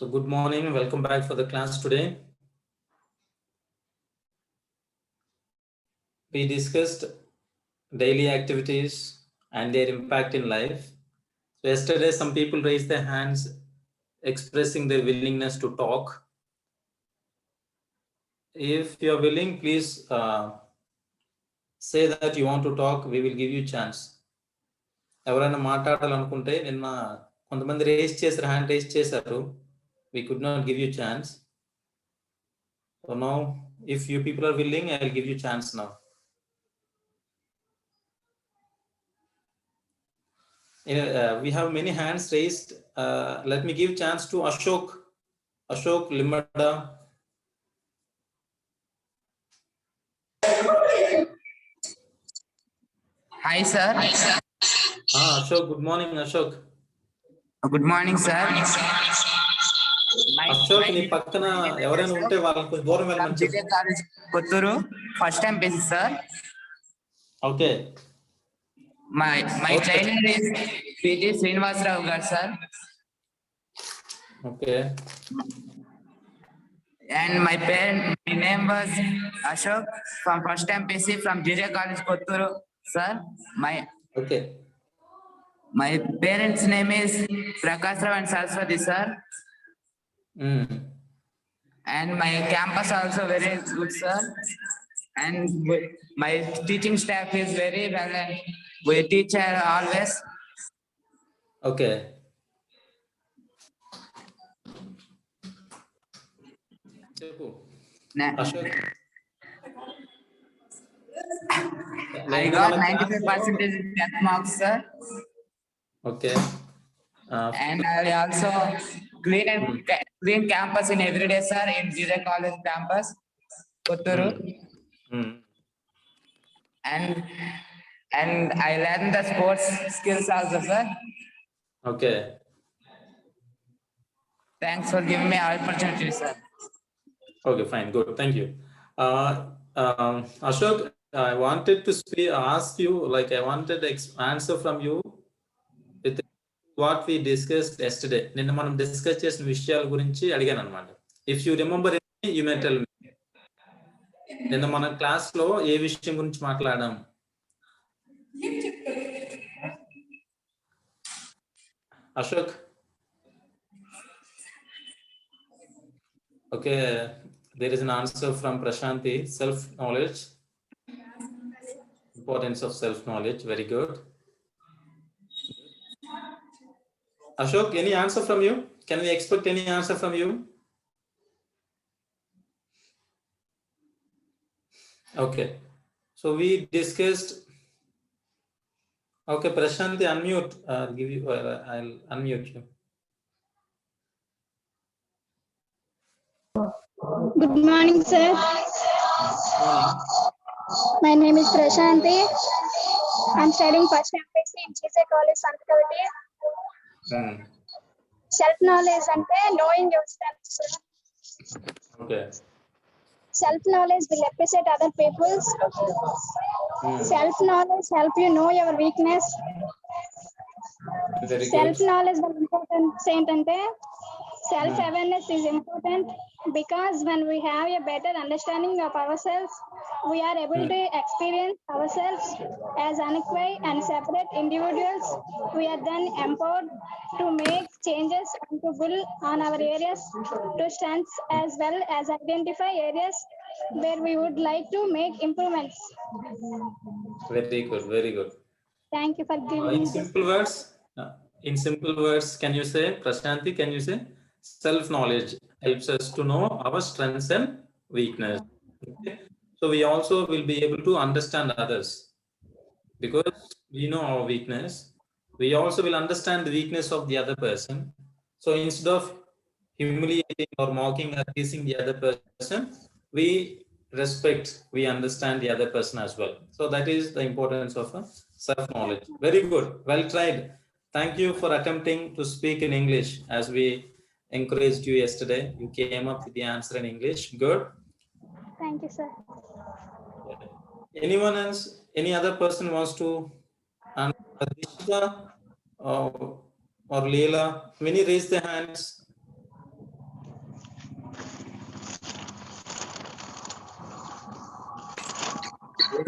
So good morning, welcome back for the class today. We discussed daily activities and their impact in life. So yesterday, some people raised their hands expressing their willingness to talk. If you are willing, please say that you want to talk, we will give you chance. ఎవరైనా మాట్లాడాలనుకుంటే నిన్న కొంతమంది hand race చేశారు. We could not give you chance. So now, if you people are willing, I will give you chance now. We have many hands raised. Let me give chance to Ashok Limada. Hi, sir. Ashok, good morning, Ashok. Good morning, sir. Ashok, నీ పక్కన ఎవరైనా ఉంటే వాళ్ళని కొంచెం దూరం వెళ్ళమని చెప్పు. College, Kotturu, first time basis, sir. Okay. My child name is P.G. Srinivasrao Gar, sir. Okay. And my name was Ashok from first time PC from JJ College, Kotturu, sir. Okay. My parents' name is Prakash Rao and Saraswati, sir. And my campus also very good, sir. And my teaching staff is very well. And we teach always. Okay. Ashok. I got 95% in 10th marks, sir. Okay. And I also clean campus in every day, sir, in JJ College campus, Kotturu. And I learned the sports skills also, sir. Okay. Thanks for giving me opportunity, sir. Okay, fine, good, thank you. Ashok, I wanted to ask you, like I wanted answer from you with what we discussed yesterday. నిన్న మనం discuss చేసిన విషయాల గురించి అడిగాను అన్నమాట. If you remember anything, you may tell me. నిన్న మన class లో ఏ విషయం గురించి మాట్లాడాం? Ashok. Okay, there is an answer from Prashanti. Self-knowledge. Importance of self-knowledge. Very good. Ashok, any answer from you? Can we expect any answer from you? Okay. So we discussed. Okay, Prashanti, unmute. I'll unmute you. Good morning, sir. Morning. My name is Prashanti. I'm studying first MPC in JJ College, Sanskavati. Self-knowledge ante knowing yourself, sir. Okay. Self-knowledge will appreciate other people's. Self-knowledge help you know your weakness. Very good. Self-knowledge is important. Saying self-awareness is important because when we have a better understanding of ourselves, we are able to experience ourselves as unequal and separate individuals. We are then empowered to make changes and to build on our areas to strengths as well as identify areas where we would like to make improvements. Very good, very good. Thank you for giving me this. In simple words, can you say, Prashanti, can you say, self-knowledge helps us to know our strengths and weakness. Okay? So we also will be able to understand others because we know our weakness. We also will understand the weakness of the other person. So instead of humiliating or mocking or teasing the other person, we respect, we understand the other person as well. So that is the importance of self-knowledge. Very good, well tried. Thank you for attempting to speak in English as we encouraged you yesterday. You came up with the answer in English. Good. Thank you, sir. Anyone else? Any other person wants to answer? Dishita or Leela? Many raise their hands. See,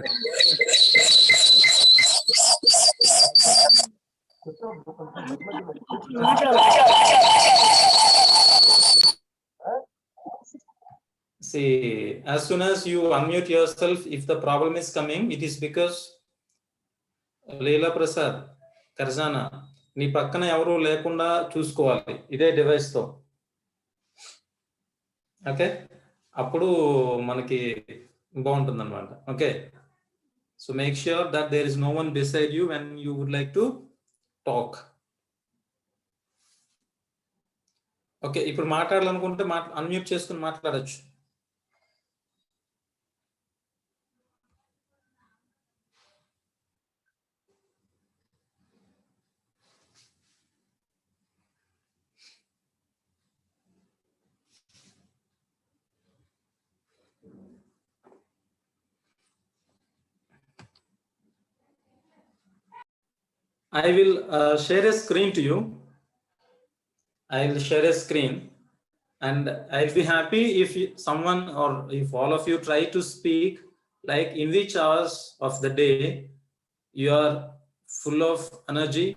as soon as you unmute yourself, if the problem is coming, it is because Leela Prasad, Karzana, నీ పక్కన ఎవరు లేకుండా చూసుకోవాలి ఇదే device తో. Okay, అప్పుడు మనకి బాగుంటుంది అనమాట. Okay, so make sure that there is no one beside you when you would like to talk. Okay, ఇప్పుడు మాట్లాడాలనుకుంటే అన్మ్యూట్ చేసుకుని మాట్లాడచ్చు. I will share a screen to you. I will share a screen, and I'll be happy if someone or if all of you try to speak like in which hours of the day you are full of energy,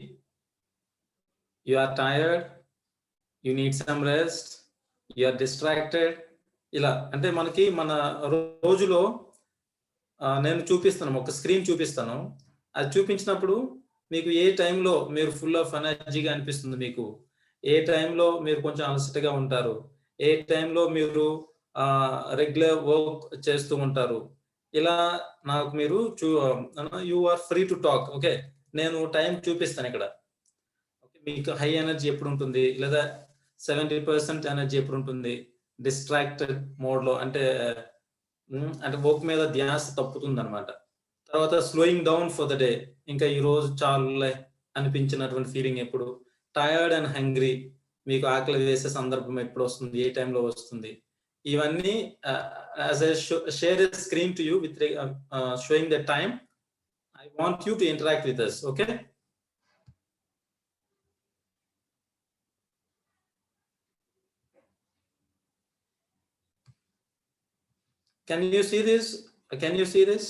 you are tired, you need some rest, you are distracted. ఇలా అంటే మనకి మన రోజులో నేను చూపిస్తాను, ఒక screen చూపిస్తాను. అది చూపించినప్పుడు మీకు ఏ టైంలో మీరు ఫుల్ ఆఫ్ ఎనర్జీగా అనిపిస్తుంది, మీకు ఏ టైంలో మీరు కొంచెం అలసటగా ఉంటారు, ఏ టైంలో మీరు రెగ్యులర్ వర్క్ చేస్తూ ఉంటారు, ఇలా నాకు మీరు you are free to talk. Okay, నేను టైం చూపిస్తాను ఇక్కడ. మీకు హై ఎనర్జీ ఎప్పుడు ఉంటుంది, లేదా 70% ఎనర్జీ ఎప్పుడు ఉంటుంది, డిస్ట్రాక్టెడ్ మోడ్లో అంటే వర్క్ మీద ధ్యాస తప్పుతుంది అనమాట. తర్వాత slowing down for the day, ఇంకా ఈ రోజు చాలులే అనిపించినటువంటి ఫీలింగ్ ఎప్పుడు, టైర్డ్ అండ్ హంగ్రీ, మీకు ఆకలి వేసే సందర్భం ఎప్పుడు వస్తుంది, ఏ టైంలో వస్తుంది, ఇవన్నీ as I share a screen to you with showing the time, I want you to interact with us. Okay, can you see this? Can you see this?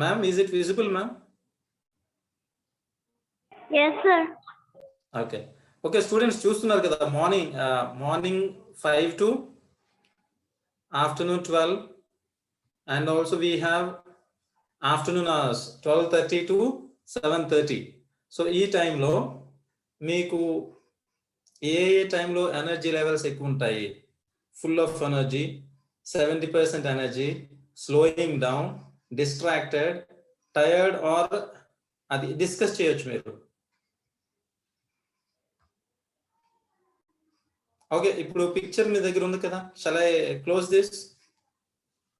Ma'am, is it visible, ma'am? Yes, sir. Okay. Okay, students, చూస్తున్నారు కదా, morning 5 to afternoon 12, and also we have afternoon hours 12:30 to 7:30. So ఈ టైంలో మీకు ఏ టైంలో energy levels ఎక్కువ ఉంటాయి? Full of energy, 70% energy, slowing down, distracted, tired, or అది డిస్కస్ చేయొచ్చు మీరు. ఓకే, ఇప్పుడు పిక్చర్ మీ దగ్గర ఉంది కదా, shall I close this?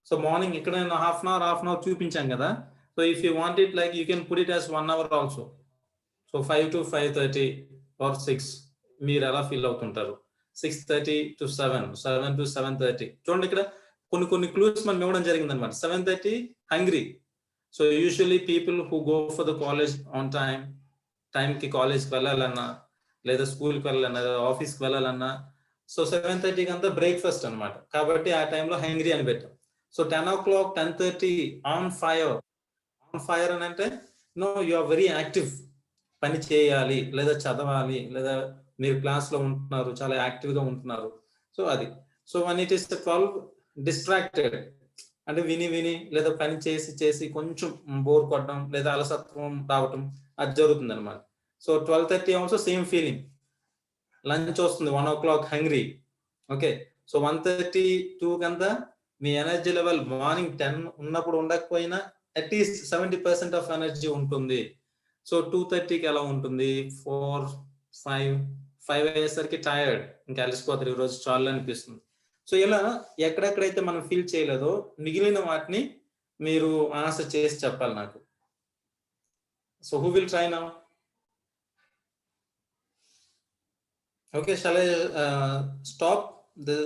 So morning ఇక్కడ నేను హాఫ్ అన్ అవర్ చూపించాం కదా. So if you want it like you can put it as 1 hour also. So 5 to 5:30 or 6 మీరు ఎలా ఫీల్ అవుతుంటారు, 6:30 to 7, 7 to 7:30. చూడండి, ఇక్కడ కొన్ని క్లూస్ మనం ఇవ్వడం జరిగింది అనమాట. 7:30 hungry. So usually people who go for the college on టైంకి కాలేజ్కి వెళ్ళాలన్నా, లేదా స్కూల్కి వెళ్ళాలన్నా, లేదా ఆఫీస్కి వెళ్ళాలన్నా, సో 7:30కి అంతా బ్రేక్ఫాస్ట్ అనమాట. కాబట్టి ఆ టైంలో హంగ్రీ అని పెట్టాం. సో 10 o'clock, 10:30 ఆన్ ఫైర్ అని అంటే no, you are very active, పని చేయాలి, లేదా చదవాలి, లేదా మీరు క్లాస్లో ఉంటున్నారు, చాలా యాక్టివ్గా ఉంటున్నారు. సో అది. So one it is 12 distracted అంటే విని లేదా పని చేసి కొంచెం బోర్ కొట్టడం, లేదా అలసత్వం రావటం, అది జరుగుతుంది అనమాట. So 12:30 also same feeling. Lunch వస్తుంది 1 o'clock హంగ్రీ. ఓకే, సో 1:32 కంతా మీ ఎనర్జీ లెవెల్ మార్నింగ్ 10 ఉన్నప్పుడు ఉండకపోయినా అట్లీస్ట్ 70% ఆఫ్ ఎనర్జీ ఉంటుంది. సో 2:30కి ఎలా ఉంటుంది, 4, 5 అయ్యేసరికి టైర్డ్, ఇంకా అలసిపోతారు, ఈరోజు చాలు అనిపిస్తుంది. సో ఇలా ఎక్కడెక్కడైతే మనం ఫీల్ చేయలేదో మిగిలిన వాటిని మీరు ఆన్సర్ చేసి చెప్పాలి నాకు. So who will try now? Okay, shall I stop the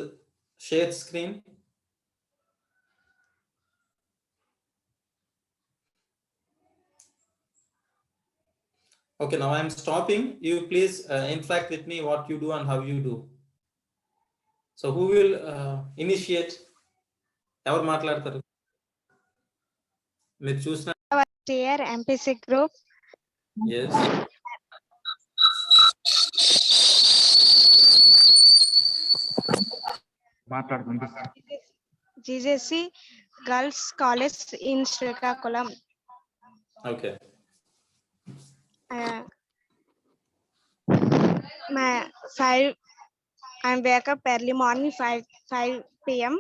shared screen? Okay, now I am stopping. You please interact with me, what you do and how you do. So who will initiate? ఎవరు మాట్లాడతారు? మీరు చూసిన Dear MPC group, yes. GJC Girls College in Srikakulam. Okay. My 5. I wake up early morning 5 p.m.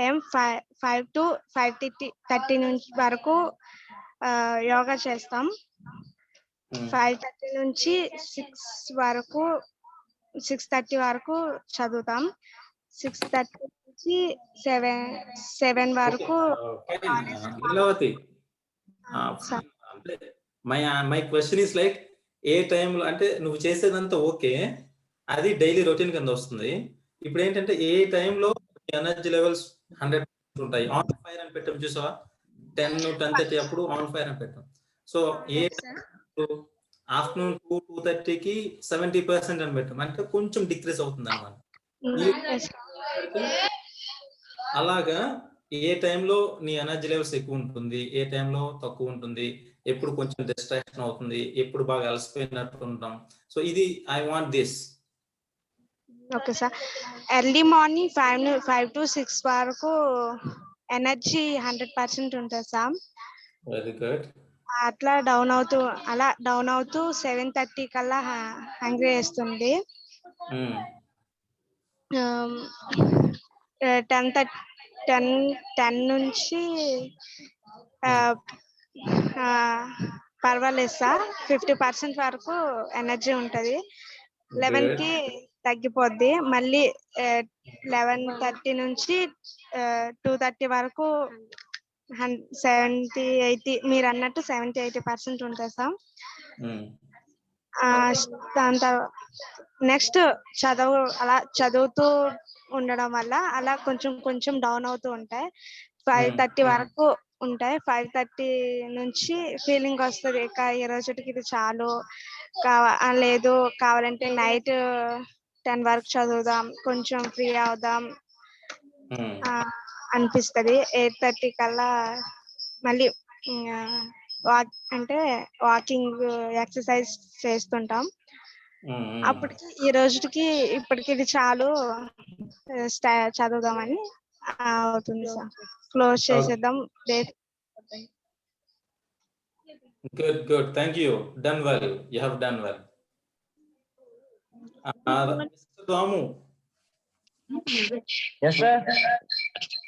I am 5 to 5:30 నుంచి వరకు యోగా చేస్తాం. 5:30 నుంచి 6:30 వరకు చదువుతాం. 6:30 నుంచి 7 వరకు లీలావతి, అంటే మై క్వశ్చన్ ఇస్ లైక్ ఏ టైంలో అంటే నువ్వు చేసేదంతా ఓకే, అది డైలీ రొటీన్ కింద వస్తుంది. ఇప్పుడు ఏంటంటే ఏ టైంలో ఎనర్జీ లెవెల్స్ 100% ఉంటాయి. ఆన్ ఫైర్ అని పెట్టాం చూసావా, 10:30 అప్పుడు ఆన్ ఫైర్ అని పెట్టాం. సో ఏ ఆఫ్టర్నూన్ 2:30కి 70% అని పెట్టాం, అంటే కొంచెం డిక్రీస్ అవుతుంది అన్నమాట. అలాగా ఏ టైంలో నీ ఎనర్జీ లెవెల్స్ ఎక్కువ ఉంటుంది, ఏ టైంలో తక్కువ ఉంటుంది, ఎప్పుడు కొంచెం డిస్ట్రాక్షన్ అవుతుంది, ఎప్పుడు బాగా అలసిపోయినట్టు ఉంటాం. సో ఇది I want this. Okay sir. Early morning 5 to 6 వరకు ఎనర్జీ 100% ఉంటుంది సార్. Very good. అట్లా డౌన్ అవుతూ 7:30 కల్లా హంగ్రీ వేస్తుంది. 10 నుంచి పర్వాలేదు సార్, 50% వరకు ఎనర్జీ ఉంటది. 11కి తగ్గిపోద్ది. మళ్ళీ 11:30 నుంచి 2:30 వరకు 70-80 మీరు అన్నట్టు 70-80% ఉంటుంది సార్. దాని తర్వాత నెక్స్ట్ చదువుతూ ఉండడం వల్ల అలా కొంచెం డౌన్ అవుతూ ఉంటాయి. 5:30 వరకు ఉంటాయి. 5:30 నుంచి ఫీలింగ్ వస్తుంది, ఈ రోజుకి ఇది చాలు, లేదు కావాలంటే నైట్ 10 వరకు చదువుదాం, కొంచెం ఫ్రీ అవుదాం అనిపిస్తుంది. 8:30 కల్లా మళ్ళీ వాకింగ్ ఎక్సర్సైజ్ చేస్తుంటాం. అప్పటికి ఈ రోజుకి ఇప్పటికి ఇది చాలు, చదువుదామని అవుతుంది సార్. క్లోజ్ చేసేద్దాం. Good. Thank you. Done well. You have done well. Mr. Damu. Yes, sir.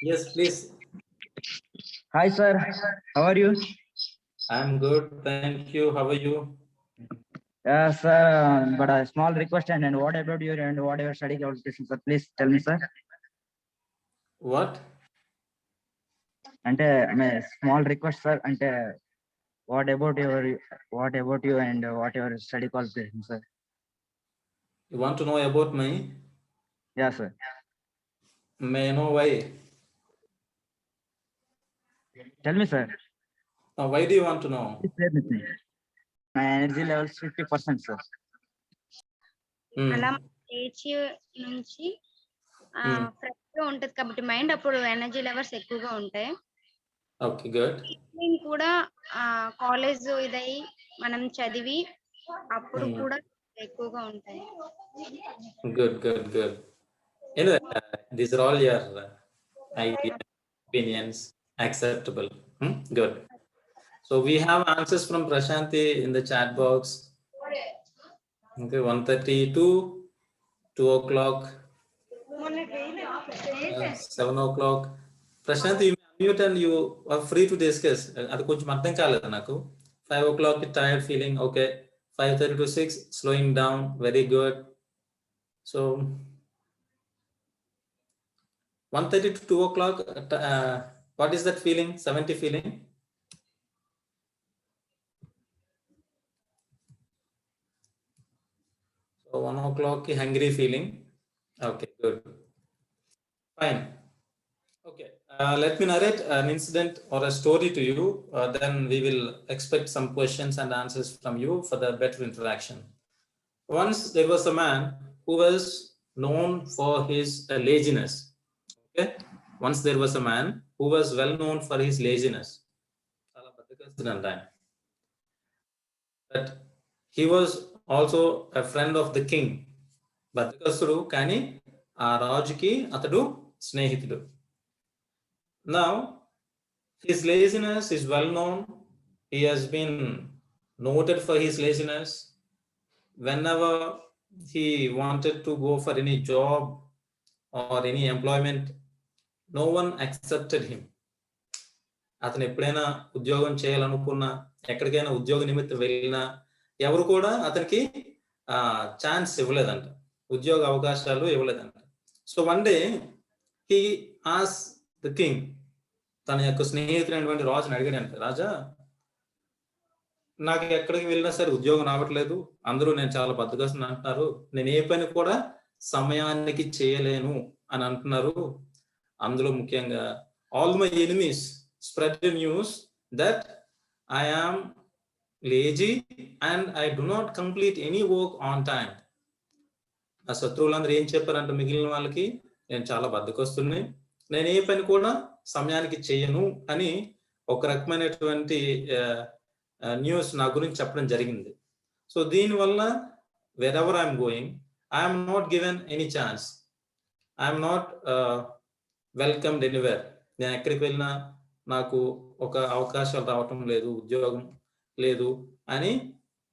Yes, please. Hi, sir. How are you? I'm good. Thank you. How are you? Yes, sir. But a small request and what about your study qualifications, sir? Please tell me, sir. What? And my small request, sir. And what about you and what your study qualifications, sir? You want to know about me? Yes, sir. May I know why? Tell me, sir. Why do you want to know? Please share with me. My energy level is 50%, sir. అలా age నుంచి fresh గా ఉంటది కాబట్టి mind, అప్పుడు energy levels ఎక్కువగా ఉంటాయి. Okay, good. Evening కూడా college ఇదై మనం చదివి అప్పుడు కూడా ఎక్కువగా ఉంటాయి. Good. Anyway, these are all your ideas, opinions, acceptable. Good. So we have answers from Prashanti in the chat box. Okay, 1:30 to 2 o'clock, 7 o'clock. Prashanti, you mute and you are free to discuss. అది కొంచెం అర్థం కాలేదు నాకు. 5 o'clock tired feeling, okay. 5:30 to 6 slowing down, very good. So 1:30 to 2 o'clock, what is that feeling? 70 feeling? So 1 o'clock hungry feeling. Okay, good. Fine. Okay, let me narrate an incident or a story to you. Then we will expect some questions and answers from you for the better interaction. once there was a man who was known for his laziness. Okay, once there was a man who was well known for his laziness. Chala బద్ధకస్తుడంట ఆయన. But he was also a friend of the king. బద్ధకస్తుడు కానీ ఆ రాజుకి అతడు స్నేహితుడు. Now his laziness is well known. He has been noted for his laziness. Whenever he wanted to go for any job or any employment, no one accepted him. అతను ఎప్పుడైనా ఉద్యోగం చేయాలనుకున్నా, ఎక్కడికైనా ఉద్యోగ నిమిత్తం వెళ్ళినా ఎవరు కూడా అతనికి ఛాన్స్ ఇవ్వలేదంట, ఉద్యోగ అవకాశాలు ఇవ్వలేదంట. So one day he as the king, తన యొక్క స్నేహితుడైనటువంటి రాజుని అడిగాడంట, రాజా నాకు ఎక్కడికి వెళ్ళినా సరే ఉద్యోగం రావట్లేదు, అందరూ నేను చాలా బద్ధకస్తుని అంటున్నారు, నేను ఏ పని కూడా సమయానికి చేయలేను అని అంటున్నారు, అందులో ముఖ్యంగా all my enemies spread the news that I am lazy and I do not complete any work on time. ఆ శత్రువులందరూ ఏం చెప్పారంటే మిగిలిన వాళ్ళకి, నేను చాలా బద్ధకస్తుని, నేను ఏ పని కూడా సమయానికి చేయను అని ఒక రకమైనటువంటి న్యూస్ నా గురించి చెప్పడం జరిగింది. సో దీనివల్ల wherever I am going, I am not given any chance. I am not welcomed anywhere. నేను ఎక్కడికి వెళ్ళినా నాకు ఒక అవకాశాలు రావటం లేదు, ఉద్యోగం లేదు అని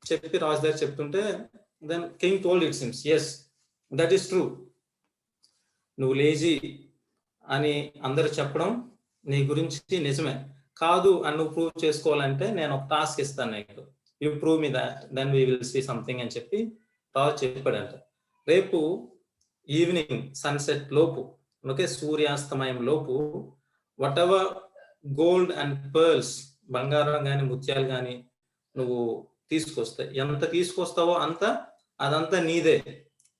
చెప్పి రాజు దగ్గర చెప్తుంటే, then king told it seems, yes that is true. నువ్వు లేజీ అని అందరు చెప్పడం నీ గురించి నిజమే, కాదు అని నువ్వు ప్రూవ్ చేసుకోవాలంటే నేను ఒక టాస్క్ ఇస్తాను నీకు, you prove me that, then we will see something అని చెప్పి రాజు చెప్పాడంట. రేపు ఈవినింగ్ సన్సెట్ లోపు, ఓకే, సూర్యాస్తమయం లోపు what ever gold and pearls, బంగారం కానీ ముత్యాలు కానీ నువ్వు తీసుకొస్తాయి, ఎంత తీసుకొస్తావో అంత అదంతా నీదే.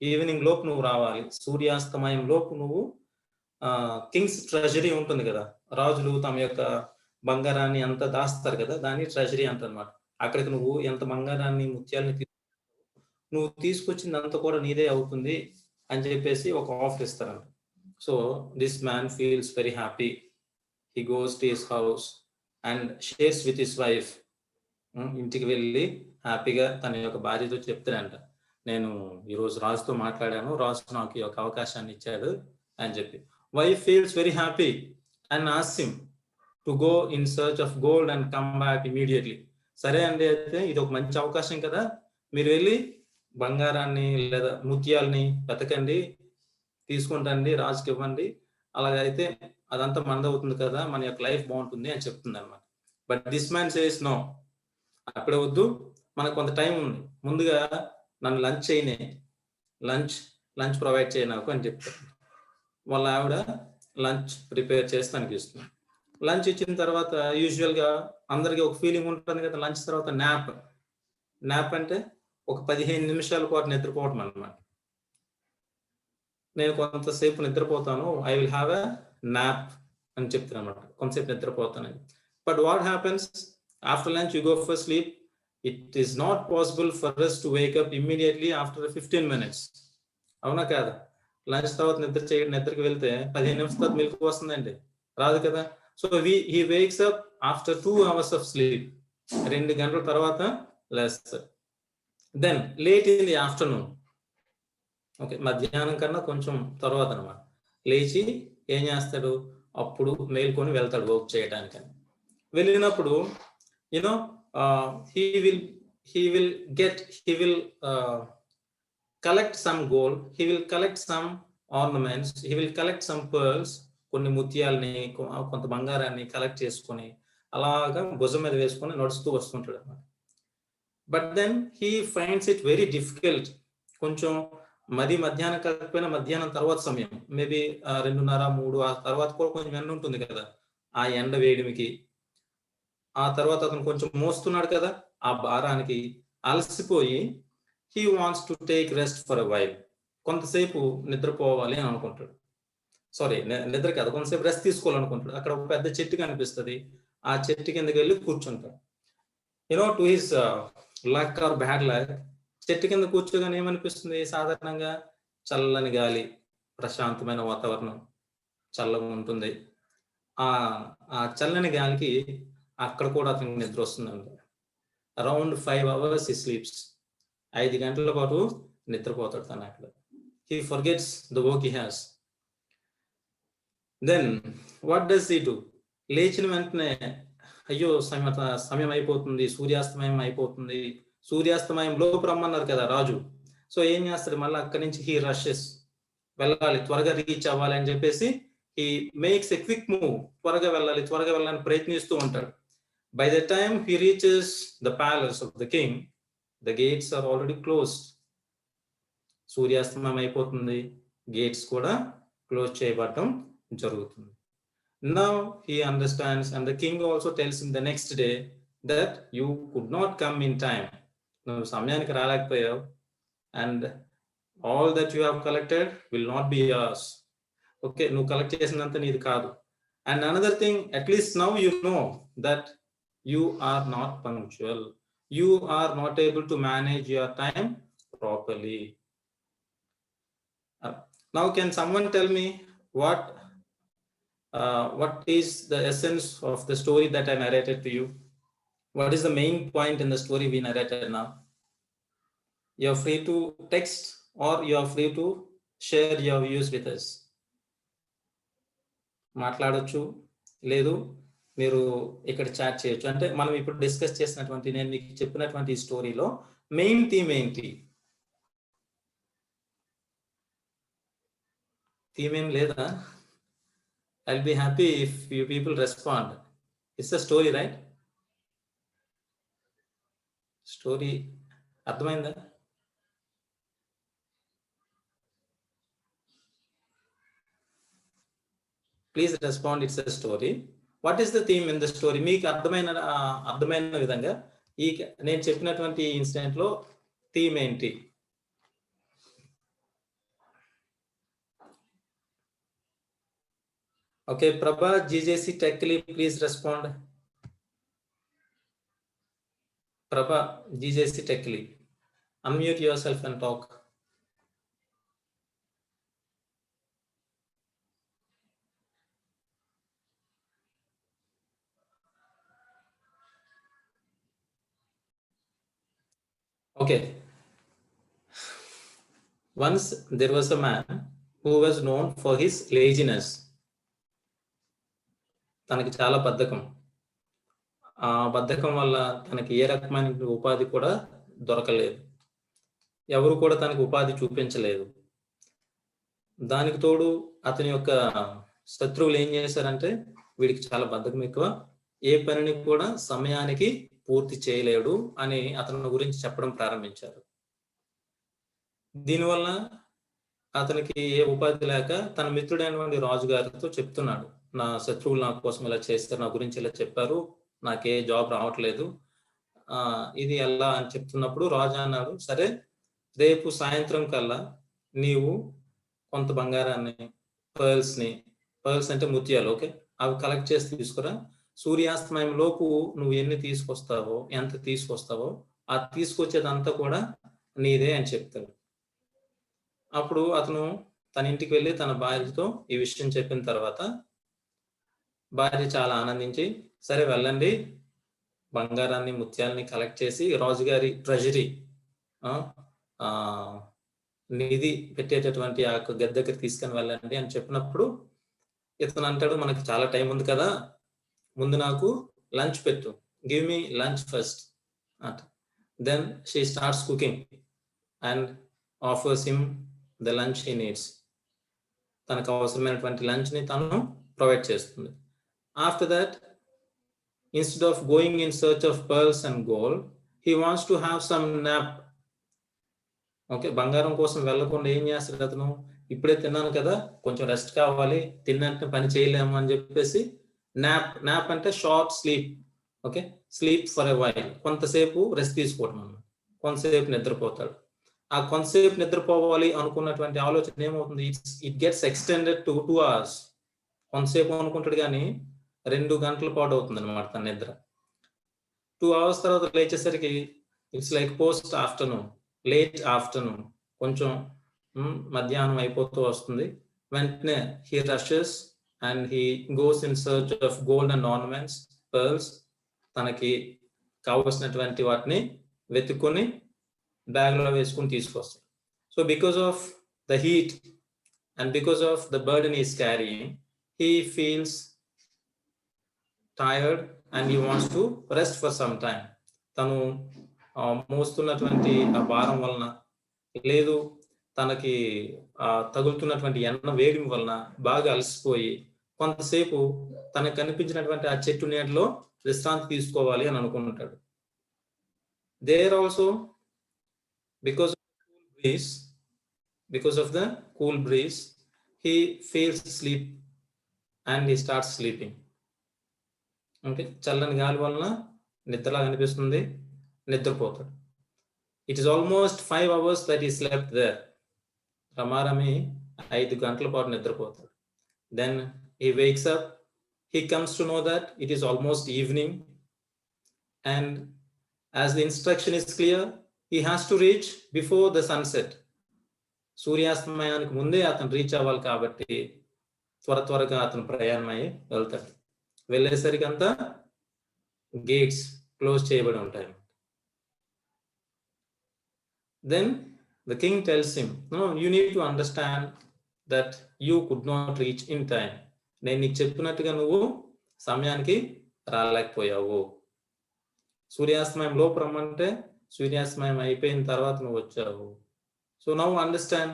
ఈవినింగ్ లోపు నువ్వు రావాలి, సూర్యాస్తమయం లోపు నువ్వు కింగ్స్ ట్రెజరీ ఉంటుంది కదా, రాజులు తమ యొక్క బంగారాన్ని అంతా దాస్తారు కదా, దాన్ని ట్రెజరీ అంటారన్నమాట. అక్కడికి నువ్వు ఎంత బంగారాన్ని ముత్యాలని నువ్వు తీసుకొచ్చింది అంత కూడా నీదే అవుతుంది అని చెప్పేసి ఒక ఆఫర్ ఇస్తారంట. So this man feels very happy. He goes to his house and shares with his wife. ఇంటికి వెళ్ళి హ్యాపీగా తన యొక్క భార్యతో చెప్తాడంట, నేను ఈరోజు రాజుతో మాట్లాడాను, రాజు నాకు ఈ యొక్క అవకాశాన్ని ఇచ్చాడు అని చెప్పి. Wife feels very happy and asks him to go in search of gold and come back immediately. సరే అండి, అయితే ఇది ఒక మంచి అవకాశం కదా, మీరు వెళ్ళి బంగారాన్ని లేదా ముత్యాలని వెతకండి, తీసుకుంటండి, రాజుకి ఇవ్వండి, అలాగైతే అదంతా మనదవుతుంది కదా, మన యొక్క లైఫ్ బాగుంటుంది అని చెప్తుంది అనమాట. But this man says no, అప్పుడే వద్దు, మనకు కొంత టైం ఉంది, ముందుగా నన్ను లంచ్ చేయనే, లంచ్ ప్రొవైడ్ చేయ నాకు అని చెప్తారు. వాళ్ళ ఆవిడ లంచ్ ప్రిపేర్ చేసి తనకి ఇస్తుంది. లంచ్ ఇచ్చిన తర్వాత యూజువల్గా అందరికీ ఒక ఫీలింగ్ ఉంటుంది కదా, లంచ్ తర్వాత న్యాప్ అంటే ఒక 15 నిమిషాల పాటు నిద్రపోవటం అనమాట. నేను కొంతసేపు నిద్రపోతాను, I will have a nap అని చెప్తాను అనమాట, కొంతసేపు నిద్రపోతానని. But what happens after lunch you go for sleep, it is not possible for us to wake up immediately after 15 minutes. అవునా కాదా? లంచ్ తర్వాత నిద్రకి వెళ్తే 15 నిమిషాల తర్వాత మెలకు వస్తుందండి, రాదు కదా. So he wakes up after 2 hours of sleep, 2 గంటల తర్వాత లేస్తారు. Then late in the afternoon, okay, మధ్యాహ్నం కన్నా కొంచెం తర్వాత అనమాట, లేచి ఏం చేస్తాడు, అప్పుడు మేల్కొని వెళ్తాడు వర్క్ చేయడానికని. వెళ్ళినప్పుడు you know he will collect some gold, he will collect some ornaments, he will collect some pearls, కొన్ని ముత్యాలని కొంత బంగారాన్ని కలెక్ట్ చేసుకొని అలాగా భుజం మీద వేసుకొని నడుస్తూ వస్తుంటాడు అన్నమాట. But then he finds it very difficult, కొంచెం మరి మధ్యాహ్నం కాకపోయినా మధ్యాహ్నం తర్వాత సమయం, మేబీ 2:30-3 ఆ తర్వాత కూడా కొంచెం ఎండ ఉంటుంది కదా, ఆ ఎండ వేడిమికి, ఆ తర్వాత అతను కొంచెం మోస్తున్నాడు కదా, ఆ భారానికి అలసిపోయి he wants to take rest for a while, కొంతసేపు నిద్రపోవాలి అని అనుకుంటాడు. సారీ, నిద్ర కాదు, కొంతసేపు రెస్ట్ తీసుకోవాలనుకుంటాడు. అక్కడ ఒక పెద్ద చెట్టు కనిపిస్తుంది, ఆ చెట్టు కిందకి వెళ్ళి కూర్చుంటాడు. To his luck or bad luck, చెట్టు కింద కూర్చోగానే ఏమనిపిస్తుంది సాధారణంగా? చల్లని గాలి, ప్రశాంతమైన వాతావరణం, చల్లగా ఉంటుంది. ఆ చల్లని గాలికి అక్కడ కూడా అతనికి నిద్ర వస్తుందండి. Around 5 hours he sleeps. 5 గంటల పాటు నిద్రపోతాడు తను అక్కడ. He forgets the work he has. Then what does he do? లేచిన వెంటనే అయ్యో సమయం అయిపోతుంది, సూర్యాస్తమయం అయిపోతుంది, సూర్యాస్తమయం లోపు రమ్మన్నారు కదా రాజు. సో ఏం చేస్తాడు? మళ్ళీ అక్కడి నుంచి హీ రషెస్, వెళ్ళాలి, త్వరగా రీచ్ అవ్వాలి అని చెప్పేసి he makes a quick move. త్వరగా వెళ్ళాలని ప్రయత్నిస్తూ ఉంటాడు. By the time he reaches the palace of the king, the gates are already closed. సూర్యాస్తమయం అయిపోతుంది, గేట్స్ కూడా క్లోజ్ చేయబడటం జరుగుతుంది. Now he understands, and the king also tells him the next day that you could not come in time. నువ్వు సమయానికి రాలేకపోయావు, and all that you have collected will not be yours. Okay, నువ్వు collect చేసినంత నీది కాదు. And another thing, at least now you know that you are not punctual. You are not able to manage your time properly. Now can someone tell me what is the essence of the story that I narrated to you? What is the main point in the story we narrated now? You are free to text or you are free to share your views with us. మాట్లాడొచ్చు, లేదు మీరు ఇక్కడ chat చేయొచ్చు. అంటే మనం ఇప్పుడు discuss చేసినటువంటి, నేను మీకు చెప్పినటువంటి స్టోరీలో మెయిన్ థీమ్ ఏంటి? థీమ్ ఏం లేదా? I'll be happy if you people respond. It's a story, right? Story అర్థమైందా? Please respond. It's a story. What is the theme in the story? మీకు అర్థమైన విధంగా ఈ నేను చెప్పినటువంటి ఇన్సిడెంట్ లో థీమ్ ఏంటి? Okay, Prabha, GJC Techly, please respond. Prabha, GJC Techly, unmute yourself and talk. Okay. Once there was a man who was known for his laziness. తనకి చాలా బద్ధకం. ఆ బద్ధకం వల్ల తనకి ఏ రకమైన ఉపాధి కూడా దొరకలేదు. ఎవరు కూడా తనకు ఉపాధి చూపించలేదు. దానికి తోడు అతని యొక్క శత్రువులు ఏం చేశారంటే, వీడికి చాలా బద్ధకం ఎక్కువ, ఏ పనిని కూడా సమయానికి పూర్తి చేయలేడు అని అతని గురించి చెప్పడం ప్రారంభించారు. దీనివల్ల అతనికి ఏ ఉపాధి లేక తన మిత్రుడైనటువంటి రాజుగారితో చెప్తున్నాడు, నా శత్రువులు నా కోసం ఇలా చేస్తారు, నా గురించి ఇలా చెప్పారు, నాకే జాబ్ రావట్లేదు, ఇది ఎలా అని చెప్తున్నప్పుడు రాజు అన్నాడు, సరే రేపు సాయంత్రం కల్లా నీవు కొంత బంగారాన్ని, పర్ల్స్ అంటే ముత్యాలు, ఓకే, అవి కలెక్ట్ చేసి తీసుకురా, సూర్యాస్తమయం లోపు నువ్వు ఎన్ని తీసుకొస్తావో, ఎంత తీసుకొస్తావో ఆ తీసుకొచ్చేదంతా కూడా నీదే అని చెప్తాడు. అప్పుడు అతను తన ఇంటికి వెళ్ళి తన భార్యతో ఈ విషయం చెప్పిన తర్వాత భార్య చాలా ఆనందించి, సరే వెళ్ళండి, బంగారాన్ని ముత్యాలని కలెక్ట్ చేసి రాజుగారి ట్రెజరీ నిధి పెట్టేటటువంటి ఆ గది దగ్గర తీసుకొని వెళ్ళండి అని చెప్పినప్పుడు ఇతను అంటాడు, మనకి చాలా టైం ఉంది కదా, ముందు నాకు లంచ్ పెట్టు, give me lunch first. Then she starts cooking and offers him the lunch he needs. తనకు అవసరమైనటువంటి లంచ్ ని తను ప్రొవైడ్ చేస్తుంది. After that, instead of going in search of pearls and gold, he wants to have some nap. Okay, బంగారం కోసం వెళ్ళకుండా ఏం చేస్తాడు అతను, ఇప్పుడే తిన్నాను కదా, కొంచెం రెస్ట్ కావాలి, తిన్నంటే పని చేయలేము అని చెప్పేసి నాప్ అంటే short sleep. Okay, sleep for a while, కొంతసేపు రెస్ట్ తీసుకోవడం అన్నమాట, కొంతసేపు నిద్రపోతాడు. ఆ కొంతసేపు నిద్రపోవాలి అనుకున్నటువంటి ఆలోచన ఏమవుతుంది, it gets extended to 2 hours. కొంతసేపు అనుకుంటాడు కానీ 2 గంటల పాటు అవుతుంది అనమాట తన నిద్ర. 2 hours తర్వాత లేచేసరికి it's like post afternoon, late afternoon, కొంచెం మధ్యాహ్నం అయిపోతూ వస్తుంది. వెంటనే he rashes and he goes in search of gold and ornaments, pearls, తనకి కావలసినటువంటి వాటిని వెతుక్కొని బ్యాగ్లో వేసుకుని తీసుకొస్తాడు. So because of the heat and because of the burden he is carrying, he feels tired and he wants to rest for some time. తను మోస్తున్నటువంటి ఆ భారం వలన, లేదు తనకి తగులుతున్నటువంటి ఎండ వేడిమి వలన బాగా అలసిపోయి కొంతసేపు తనకు కనిపించినటువంటి ఆ చెట్టు నీడలో విశ్రాంతి తీసుకోవాలి అని అనుకుంటాడు. There also because of the cool breeze, he feels sleep and he starts sleeping. Okay, చల్లని గాలి వలన నిద్రలా అనిపిస్తుంది, నిద్రపోతాడు. It is almost 5 hours that he slept there. రమారమి 5 గంటల పాటు నిద్రపోతాడు. Then he wakes up, he comes to know that it is almost evening, and as the instruction is clear, he has to reach before the sunset. సూర్యాస్తమయానికి ముందే అతను reach అవ్వాలి కాబట్టి త్వరగా అతను ప్రయాణమై వెళ్తాడు. వెళ్ళేసరికి అంతా గేట్స్ క్లోజ్ చేయబడి ఉంటాయి. Then the king tells him, no, you need to understand that you could not reach in time. నేను నీకు చెప్పినట్టుగా నువ్వు సమయానికి రాలేకపోయావు. సూర్యాస్తమయం లోపు రమ్మంటే సూర్యాస్తమయం అయిపోయిన తర్వాత నువ్వు వచ్చావు. So now understand,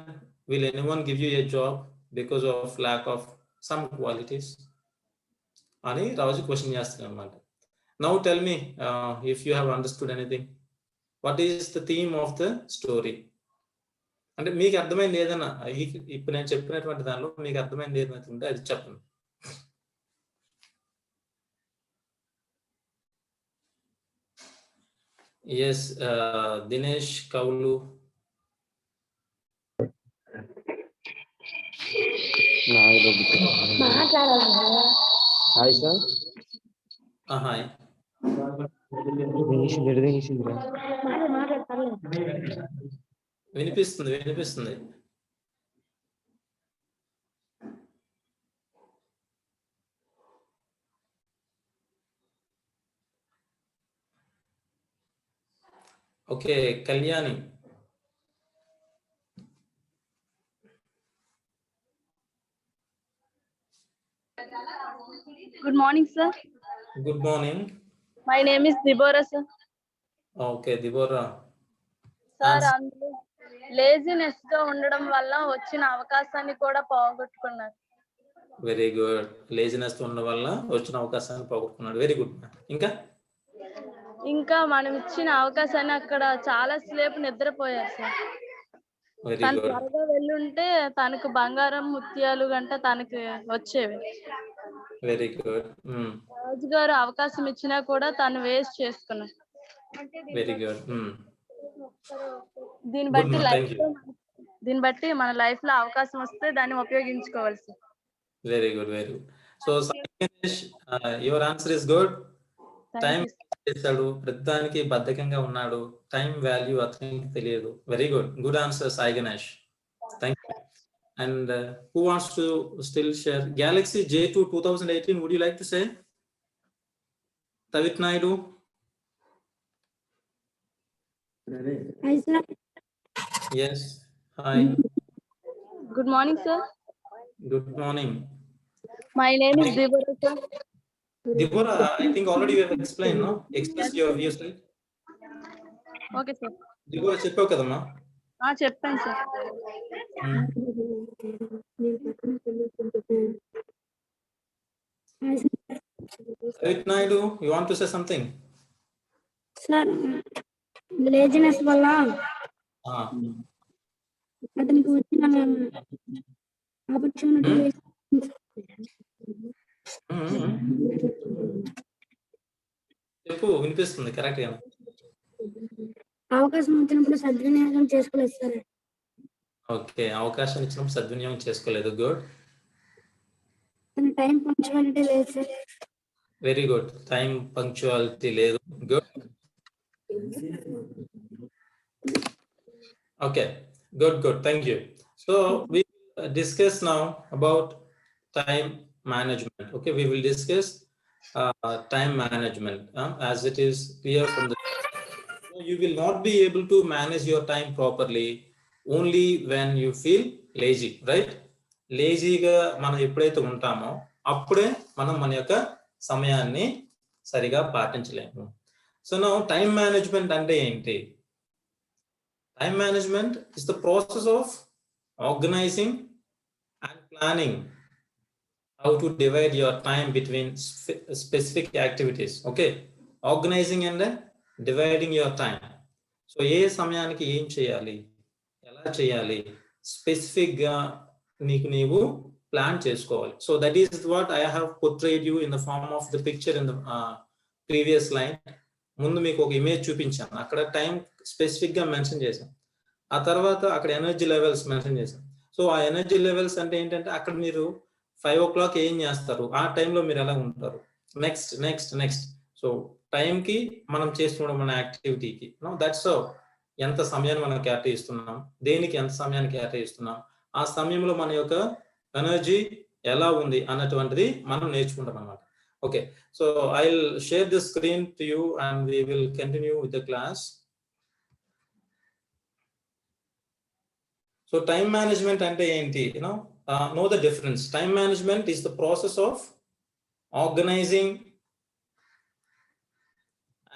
will anyone give you a job because of lack of some qualities? అని రాజు క్వశ్చన్ చేస్తున్నాడు అన్నమాట. Now tell me if you have understood anything. What is the theme of the story? అంటే మీకు అర్థమైంది ఏదైనా, ఇప్పుడు నేను చెప్పినటువంటి దానిలో మీకు అర్థమైంది ఏదైనా ఉంటే అది చెప్పండి. Yes, దినేష్ కౌలు. Hi sir. హాయ్. వినిపిస్తుంది. Okay, Kalyani. Good morning, sir. Good morning. My name is Deborah, sir. Okay, Deborah. Sir, అందులో లేజినెస్ గా ఉండడం వల్ల వచ్చిన అవకాశాన్ని కూడా పోగొట్టుకున్నారు. Very good. లేజినెస్ ఉండడం వల్ల వచ్చిన అవకాశాన్ని పోగొట్టుకున్నాడు. Very good. ఇంకా మనం ఇచ్చిన అవకాశాన్ని అక్కడ చాలా సేపు నిద్రపోయారు సార్. తను త్వరగా వెళ్ళుంటే తనకు బంగారం ముత్యాలు గంట తనకి వచ్చేవి. Very good. రాజుగారు అవకాశం ఇచ్చినా కూడా తను వేస్ట్ చేసుకున్నాడు. Very good. దీన్ని బట్టి మన లైఫ్ లో అవకాశం వస్తే దాన్ని ఉపయోగించుకోవాలి sir. Very good. So your answer is good. Time చేశాడు, ప్రతిదానికి బద్ధకంగా ఉన్నాడు, టైం వాల్యూ అతనికి తెలియదు. Very good answer Sai Ganesh. Thank you. And who wants to still share? Galaxy J2 2018, would you like to say? Tavit Naidu. Hi sir. Yes. Hi. Good morning, sir. Good morning. My name is Deborah, sir. Deborah, I think already you have explained, no? Express your views, right? Okay, sir. Deborah, చెప్పావు కదమ్మా? చెప్పాను sir. Tavit Naidu, you want to say something? Sir, laziness వల్ల అతనికి వచ్చిన opportunity చెప్పు, వినిపిస్తుంది correct గా. అవకాశం వచ్చినప్పుడు సద్వినియోగం చేసుకోలేదు సార్. ఓకే, అవకాశం ఇచ్చినప్పుడు సద్వినియోగం చేసుకోలేదు. గుడ్. టైం పంక్చువాలిటీ లేదు sir. Very good. Time punctuality లేదు. Good. Okay, good. Thank you. So we discuss now about time management. Okay, we will discuss time management as it is clear from the. You will not be able to manage your time properly only when you feel lazy, right? లేజీగా మనం ఎప్పుడైతే ఉంటామో అప్పుడే మనం మన యొక్క సమయాన్ని సరిగా పాటించలేము. సో నౌ టైం మేనేజ్మెంట్ అంటే ఏంటి? Time management is the process of organizing and planning how to divide your time between specific activities. Okay, organizing and dividing your time. So ఏ సమయానికి ఏం చేయాలి, ఎలా చేయాలి, స్పెసిఫిక్ గా నీవు ప్లాన్ చేసుకోవాలి. So that is what I have portrayed you in the form of the picture in the previous line. ముందు మీకు ఒక ఇమేజ్ చూపించాను, అక్కడ టైం స్పెసిఫిక్ గా మెన్షన్ చేశాను. ఆ తర్వాత అక్కడ ఎనర్జీ లెవెల్స్ మెన్షన్ చేశాను. సో ఆ ఎనర్జీ లెవెల్స్ అంటే ఏంటంటే అక్కడ మీరు 5 o'clock ఏం చేస్తారు, ఆ టైంలో మీరు ఎలా ఉంటారు, నెక్స్ట్. సో టైంకి మనం చేస్తున్న మన యాక్టివిటీకి దట్స్ ఎంత సమయాన్ని మనం కేటాయిస్తున్నాం, దేనికి ఎంత సమయాన్ని కేటాయిస్తున్నాం, ఆ సమయంలో మన యొక్క ఎనర్జీ ఎలా ఉంది అన్నటువంటిది మనం నేర్చుకుంటాం అన్నమాట. Okay, so I'll share the screen to you and we will continue with the class. So time management ante enti, know the difference. Time management is the process of organizing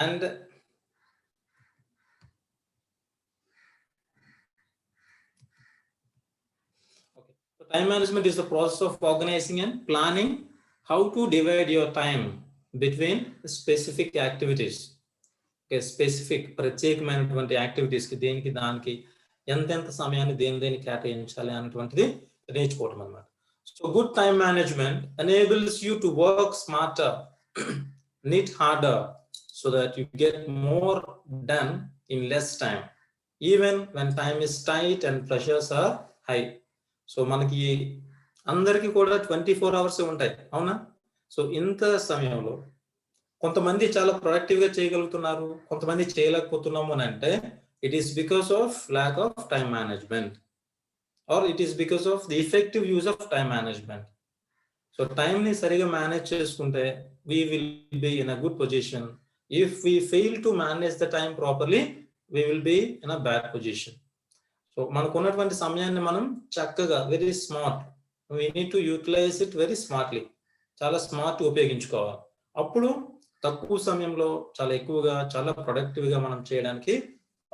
and so time management is the process of organizing and planning how to divide your time between specific activities. Okay, specific ప్రత్యేకమైనటువంటి activities కి దేనికి దానికి ఎంత సమయాన్ని దేనికి కేటాయించాలి అనేటువంటిది నేర్చుకోవడం అన్నమాట. So good time management enables you to work smarter, knit harder so that you get more done in less time even when time is tight and pressures are high. So మనకి అందరికీ కూడా 24 hours ఉంటాయి, అవునా? So ఇంత సమయంలో కొంతమంది చాలా productive గా చేయగలుగుతున్నారు, కొంతమంది చేయలేకపోతున్నాము అని అంటే it is because of lack of time management or it is because of the effective use of time management. So time ni sariga manage cheskunte we will be in a good position. If we fail to manage the time properly we will be in a bad position. So manaku unnatuvanti samayanni manam chakkaga very smart, we need to utilize it very smartly, చాలా smart ఉపయోగించుకోవాలి. అప్పుడు తక్కువ సమయంలో చాలా ఎక్కువగా చాలా productive గా మనం చేయడానికి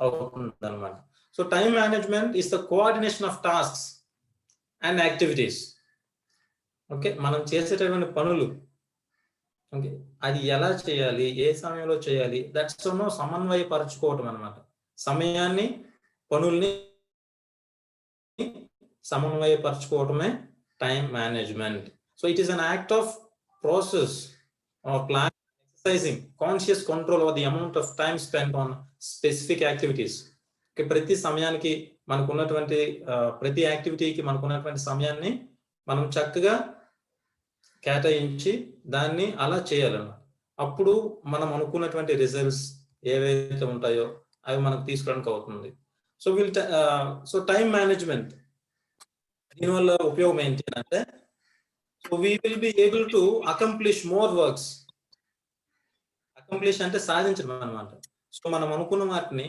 అవుతుంది అనమాట. So time management is the coordination of tasks and activities. Okay, మనం చేసేటటువంటి పనులు, ఓకే, అది ఎలా చేయాలి, ఏ సమయంలో చేయాలి, దట్స్ సమన్వయపరచుకోవటం అనమాట. సమయాన్ని పనుల్ని సమన్వయపరచుకోవటమే time management. So it is an act of process or plan, exercising conscious control over the amount of time spent on specific activities. ప్రతి సమయానికి మనకు ఉన్నటువంటి ప్రతి యాక్టివిటీకి మనకు ఉన్నటువంటి సమయాన్ని మనం చక్కగా కేటాయించి దాన్ని అలా చేయాలన్నమాట. అప్పుడు మనం అనుకున్నటువంటి రిజల్ట్స్ ఏవైతే ఉంటాయో అవి మనకు తీసుకోవడానికి అవుతుంది. సో టైం మేనేజ్మెంట్ దీనివల్ల ఉపయోగం ఏంటి అంటే so we will be able to accomplish more works. Accomplish అంటే సాధించడం అన్నమాట. సో మనం అనుకున్న వాటిని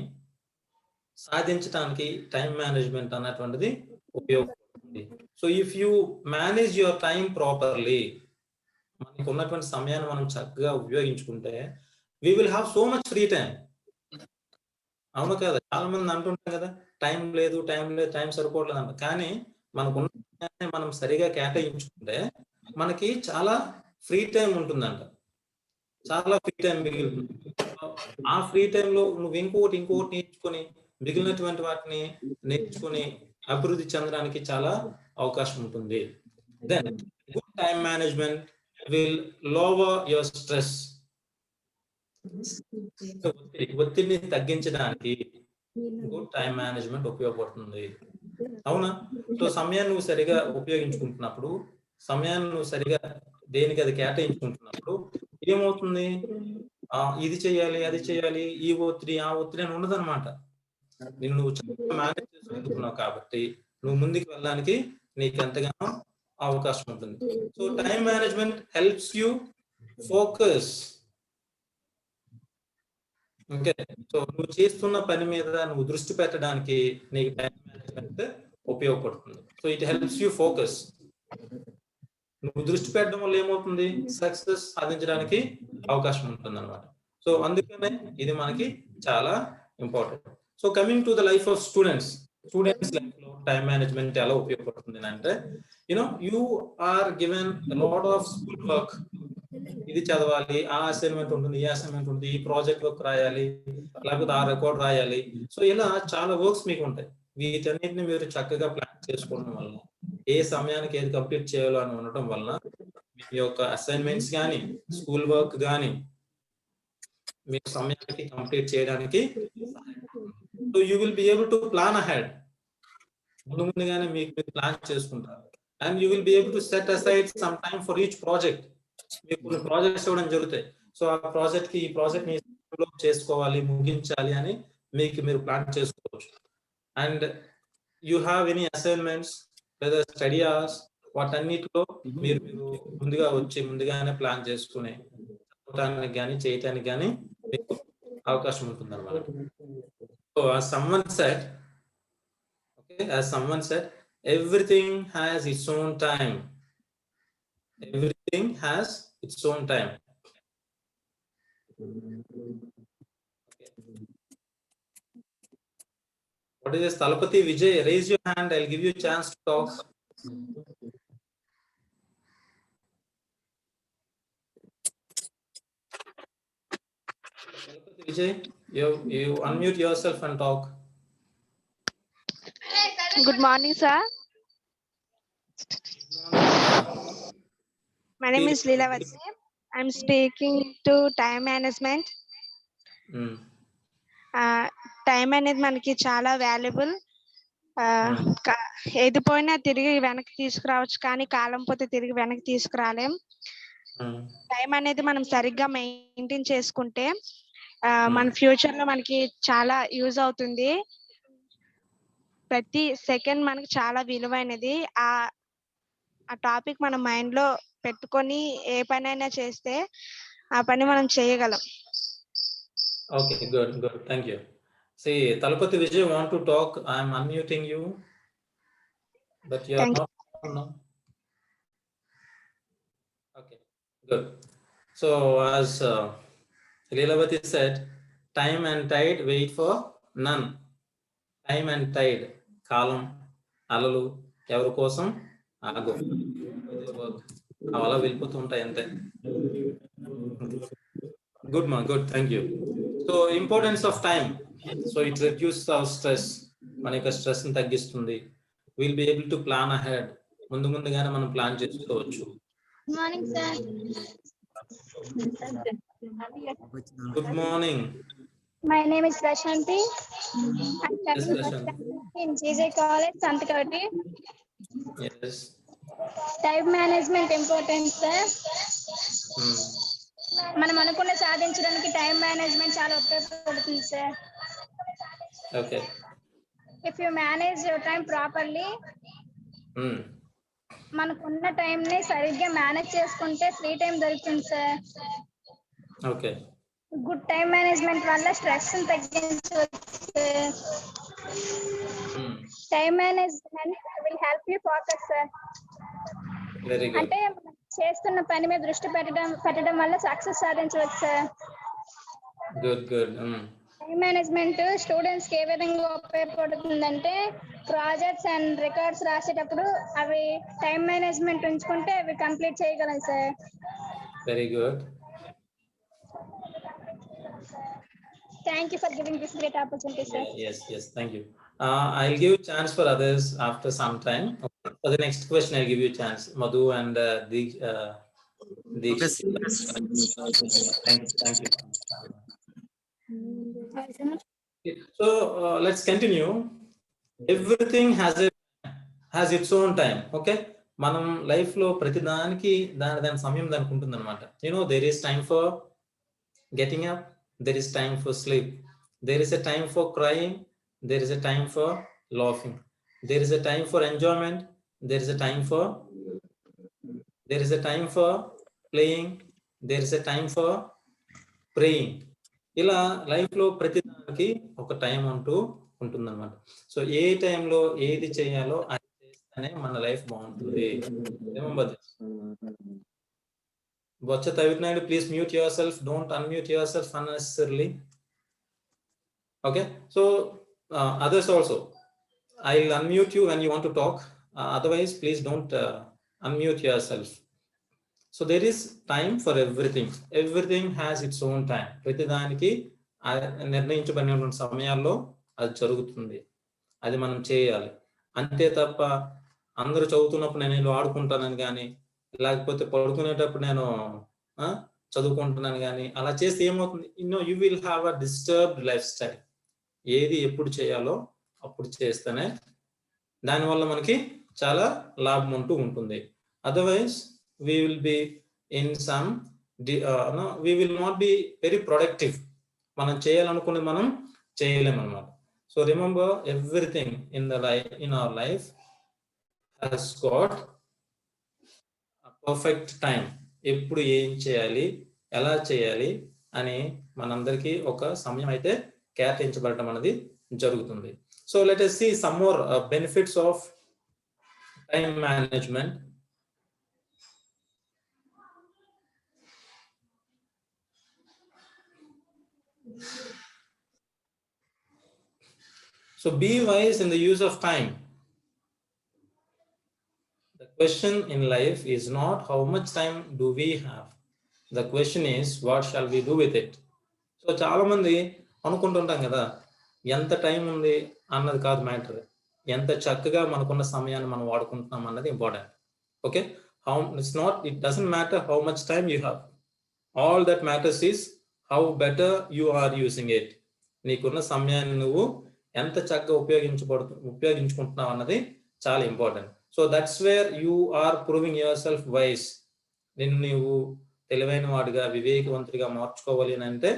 సాధించడానికి టైం మేనేజ్మెంట్ అన్నటువంటిది ఉపయోగపడుతుంది. So if you manage your time properly, మనకు ఉన్నటువంటి సమయాన్ని మనం చక్కగా ఉపయోగించుకుంటే we will have so much free time. అవును కదా, చాలా మంది అంటుంటాం కదా టైం లేదు టైం సరిపోవట్లేదు అంట. కానీ మనకు మనం సరిగా కేటాయించుకుంటే మనకి చాలా ఫ్రీ టైం ఉంటుందంట, చాలా ఫ్రీ టైం మిగులుతుంది. ఆ ఫ్రీ టైంలో నువ్వు ఇంకోటి నేర్చుకొని మిగిలినటువంటి వాటిని నేర్చుకుని అభివృద్ధి చెందడానికి చాలా అవకాశం ఉంటుంది. Then good time management will lower your stress. ఒత్తిడిని తగ్గించడానికి గుడ్ టైం మేనేజ్మెంట్ ఉపయోగపడుతుంది, అవునా? సో సమయాన్ని నువ్వు సరిగా ఉపయోగించుకుంటున్నప్పుడు, సమయాన్ని నువ్వు సరిగా దేనికి అది కేటాయించుకుంటున్నప్పుడు ఏమవుతుంది, ఇది చేయాలి అది చేయాలి, ఈ ఒత్తిడి ఆ ఒత్తిడి అని ఉండదన్నమాట. నువ్వు చక్కగా మేనేజ్ చేసుకుంటున్నావు కాబట్టి నువ్వు ముందుకు వెళ్ళడానికి నీకు ఎంతగానో అవకాశం ఉంటుంది. So time management helps you focus. Okay, so నువ్వు చేస్తున్న పని మీద నువ్వు దృష్టి పెట్టడానికి నీకు టైం మేనేజ్మెంట్ ఉపయోగపడుతుంది. So it helps you focus. నువ్వు దృష్టి పెట్టడం వల్ల ఏమవుతుంది, సక్సెస్ సాధించడానికి అవకాశం ఉంటుంది అనమాట. సో అందుకనే ఇది మనకి చాలా important. So coming to the life of students life లో టైం మేనేజ్మెంట్ ఎలా ఉపయోగపడుతుంది అంటే, you are given lot of school work. ఇది చదవాలి, ఆ అసైన్మెంట్ ఉంటుంది, ఈ అసైన్మెంట్ ఉంటుంది, ఈ ప్రాజెక్ట్ వర్క్ రాయాలి, లేకపోతే ఆ రికార్డ్ రాయాలి. సో ఇలా చాలా వర్క్స్ మీకు ఉంటాయి. వీటన్నిటిని మీరు చక్కగా ప్లాన్ చేసుకోవడం వల్ల, ఏ సమయానికి ఏది కంప్లీట్ చేయాలో అని ఉండటం వలన మీ యొక్క అసైన్మెంట్స్ కానీ స్కూల్ వర్క్ కానీ మీ సమయానికి కంప్లీట్ చేయడానికి, so you will be able to plan ahead. ముందుగానే మీకు ప్లాన్ చేసుకుంటారు. And you will be able to set aside some time for each project. మీకు కొన్ని ప్రాజెక్ట్స్ ఇవ్వడం జరుగుతాయి. సో ఆ ప్రాజెక్ట్ కి ఈ ప్రాజెక్ట్ ని చేసుకోవాలి, ముగించాలి అని మీరు ప్లాన్ చేసుకోవచ్చు. And you have any assignments లేదా స్టడీ అవర్స్, వాటన్నిటిలో మీరు ముందుగానే ప్లాన్ చేసుకుని చదవటానికి కానీ చేయటానికి కానీ మీకు అవకాశం ఉంటుంది అన్నమాట. So as someone said, everything has its own time. Everything has its own time. Okay. What is this? Talapati Vijay, raise your hand. I'll give you a chance to talk. Talapati Vijay, you unmute yourself and talk. Good morning, sir. My name is Leelavati. I'm speaking to time management. Time అనేది మనకి చాలా valuable. ఏది పోయినా తిరిగి వెనక్కి తీసుకురావచ్చు, కానీ కాలం పోతే తిరిగి వెనక్కి తీసుకురాలేం. టైం అనేది మనం సరిగ్గా మెయింటైన్ చేసుకుంటే మన ఫ్యూచర్ లో మనకి చాలా యూజ్ అవుతుంది. ప్రతి సెకండ్ మనకి చాలా విలువైనది. ఆ టాపిక్ మన మైండ్ లో పెట్టుకొని ఏ పనైనా చేస్తే ఆ పని మనం చేయగలం. Okay, good. Thank you. See, Talapati Vijay want to talk. I am unmuting you, but you are not. No. Okay, good. So as Leelavati said, time and tide wait for none. Time and tide, కాలం అలలు ఎవరి కోసం ఆగు, అలా వెళ్ళిపోతూ ఉంటాయి అంతే. Good మా good, thank you. So importance of time. So it reduce our stress. మన యొక్క స్ట్రెస్ ని తగ్గిస్తుంది. Will be able to plan ahead. ముందుగానే మనం ప్లాన్ చేసుకోవచ్చు. Morning sir. Good morning. My name is Prashanti. I'm studying in GJ College, Santakoti. Yes. Time management important, sir. మనం అనుకున్న సాధించడానికి టైం మేనేజ్మెంట్ చాలా ఉపయోగపడుతుంది sir. Okay. If you manage your time properly, మనకున్న time ని సరిగ్గా manage చేసుకుంటే free time దొరుకుతుంది sir. Okay. Good time management వల్ల స్ట్రెస్ ని తగ్గించవచ్చు. Time management will help you focus sir. Very good. అంటే చేస్తున్న పని మీద దృష్టి పెట్టడం వల్ల సక్సెస్ సాధించవచ్చు sir. Good. Time management students కి ఏ విధంగా ఉపయోగపడుతుందంటే, ప్రాజెక్ట్స్ అండ్ రికార్డ్స్ రాసేటప్పుడు అవి టైం మేనేజ్మెంట్ ఉంచుకుంటే అవి కంప్లీట్ చేయగలం sir. Very good. Thank you for giving this great opportunity, sir. Yes, thank you. I'll give a chance for others after some time. Okay. For the next question, I'll give you a chance. Madhu and Thank you. So let's continue. Everything has its own time. Okay. మనం life లో ప్రతి దానికి దాని సమయం దానికి ఉంటుంది అనమాట. There is time for getting up. There is time for sleep. There is a time for crying. there is a time for laughing, there is a time for enjoyment, there is a time for playing, there is a time for praying. ఇలా life లో ప్రతి దానికి ఒక time అంటూ ఉంటుందన్నమాట. So ఏ టైంలో ఏది చేయాలో అది చేస్తేనే మన లైఫ్ బాగుంటుంది. Remember this. Bocha Tavidnaidu, please mute yourself. Don't unmute yourself unnecessarily. Okay. So others also, I'll unmute you when you want to talk. Otherwise, please don't unmute yourself. So there is time for everything. Everything has its own time. ప్రతి దానికి నిర్ణయించబడినటువంటి సమయాల్లో అది జరుగుతుంది, అది మనం చేయాలి. అంతే తప్ప అందరూ చదువుతున్నప్పుడు నేను ఆడుకుంటానని కానీ, లేకపోతే పడుకునేటప్పుడు నేను చదువుకుంటున్నాను కానీ అలా చేస్తే ఏమవుతుంది? You will have a disturbed life style. ఏది ఎప్పుడు చేయాలో అప్పుడు చేస్తేనే దానివల్ల మనకి చాలా లాభం ఉంటూ ఉంటుంది. Otherwise we will be in some we will not be very productive. మనం చేయాలనుకున్నది మనం చేయలేము అన్నమాట. So remember, everything in our life has got a perfect time. ఎప్పుడు ఏం చేయాలి, ఎలా చేయాలి అని మనందరికీ ఒక సమయం అయితే కేటాయించబడటం అనేది జరుగుతుంది. So let us see some more benefits of time management. So be wise in the use of time. The question in life is not how much time do we have. The question is what shall we do with it. So చాలా మంది అనుకుంటుంటాం కదా, ఎంత time ఉంది అన్నది కాదు matter, ఎంత చక్కగా మనకున్న సమయాన్ని మనం వాడుకుంటున్నాం అన్నది important. Okay, it doesn't matter how much time you have. All that matters is how better you are using it. నీకున్న సమయాన్ని నువ్వు ఎంత చక్కగా ఉపయోగించుకుంటున్నావు అన్నది చాలా important. So that's where you are proving yourself wise. నిన్ను నీవు తెలివైన వాడిగా, వివేకవంతుడిగా మార్చుకోవాలి అని అంటే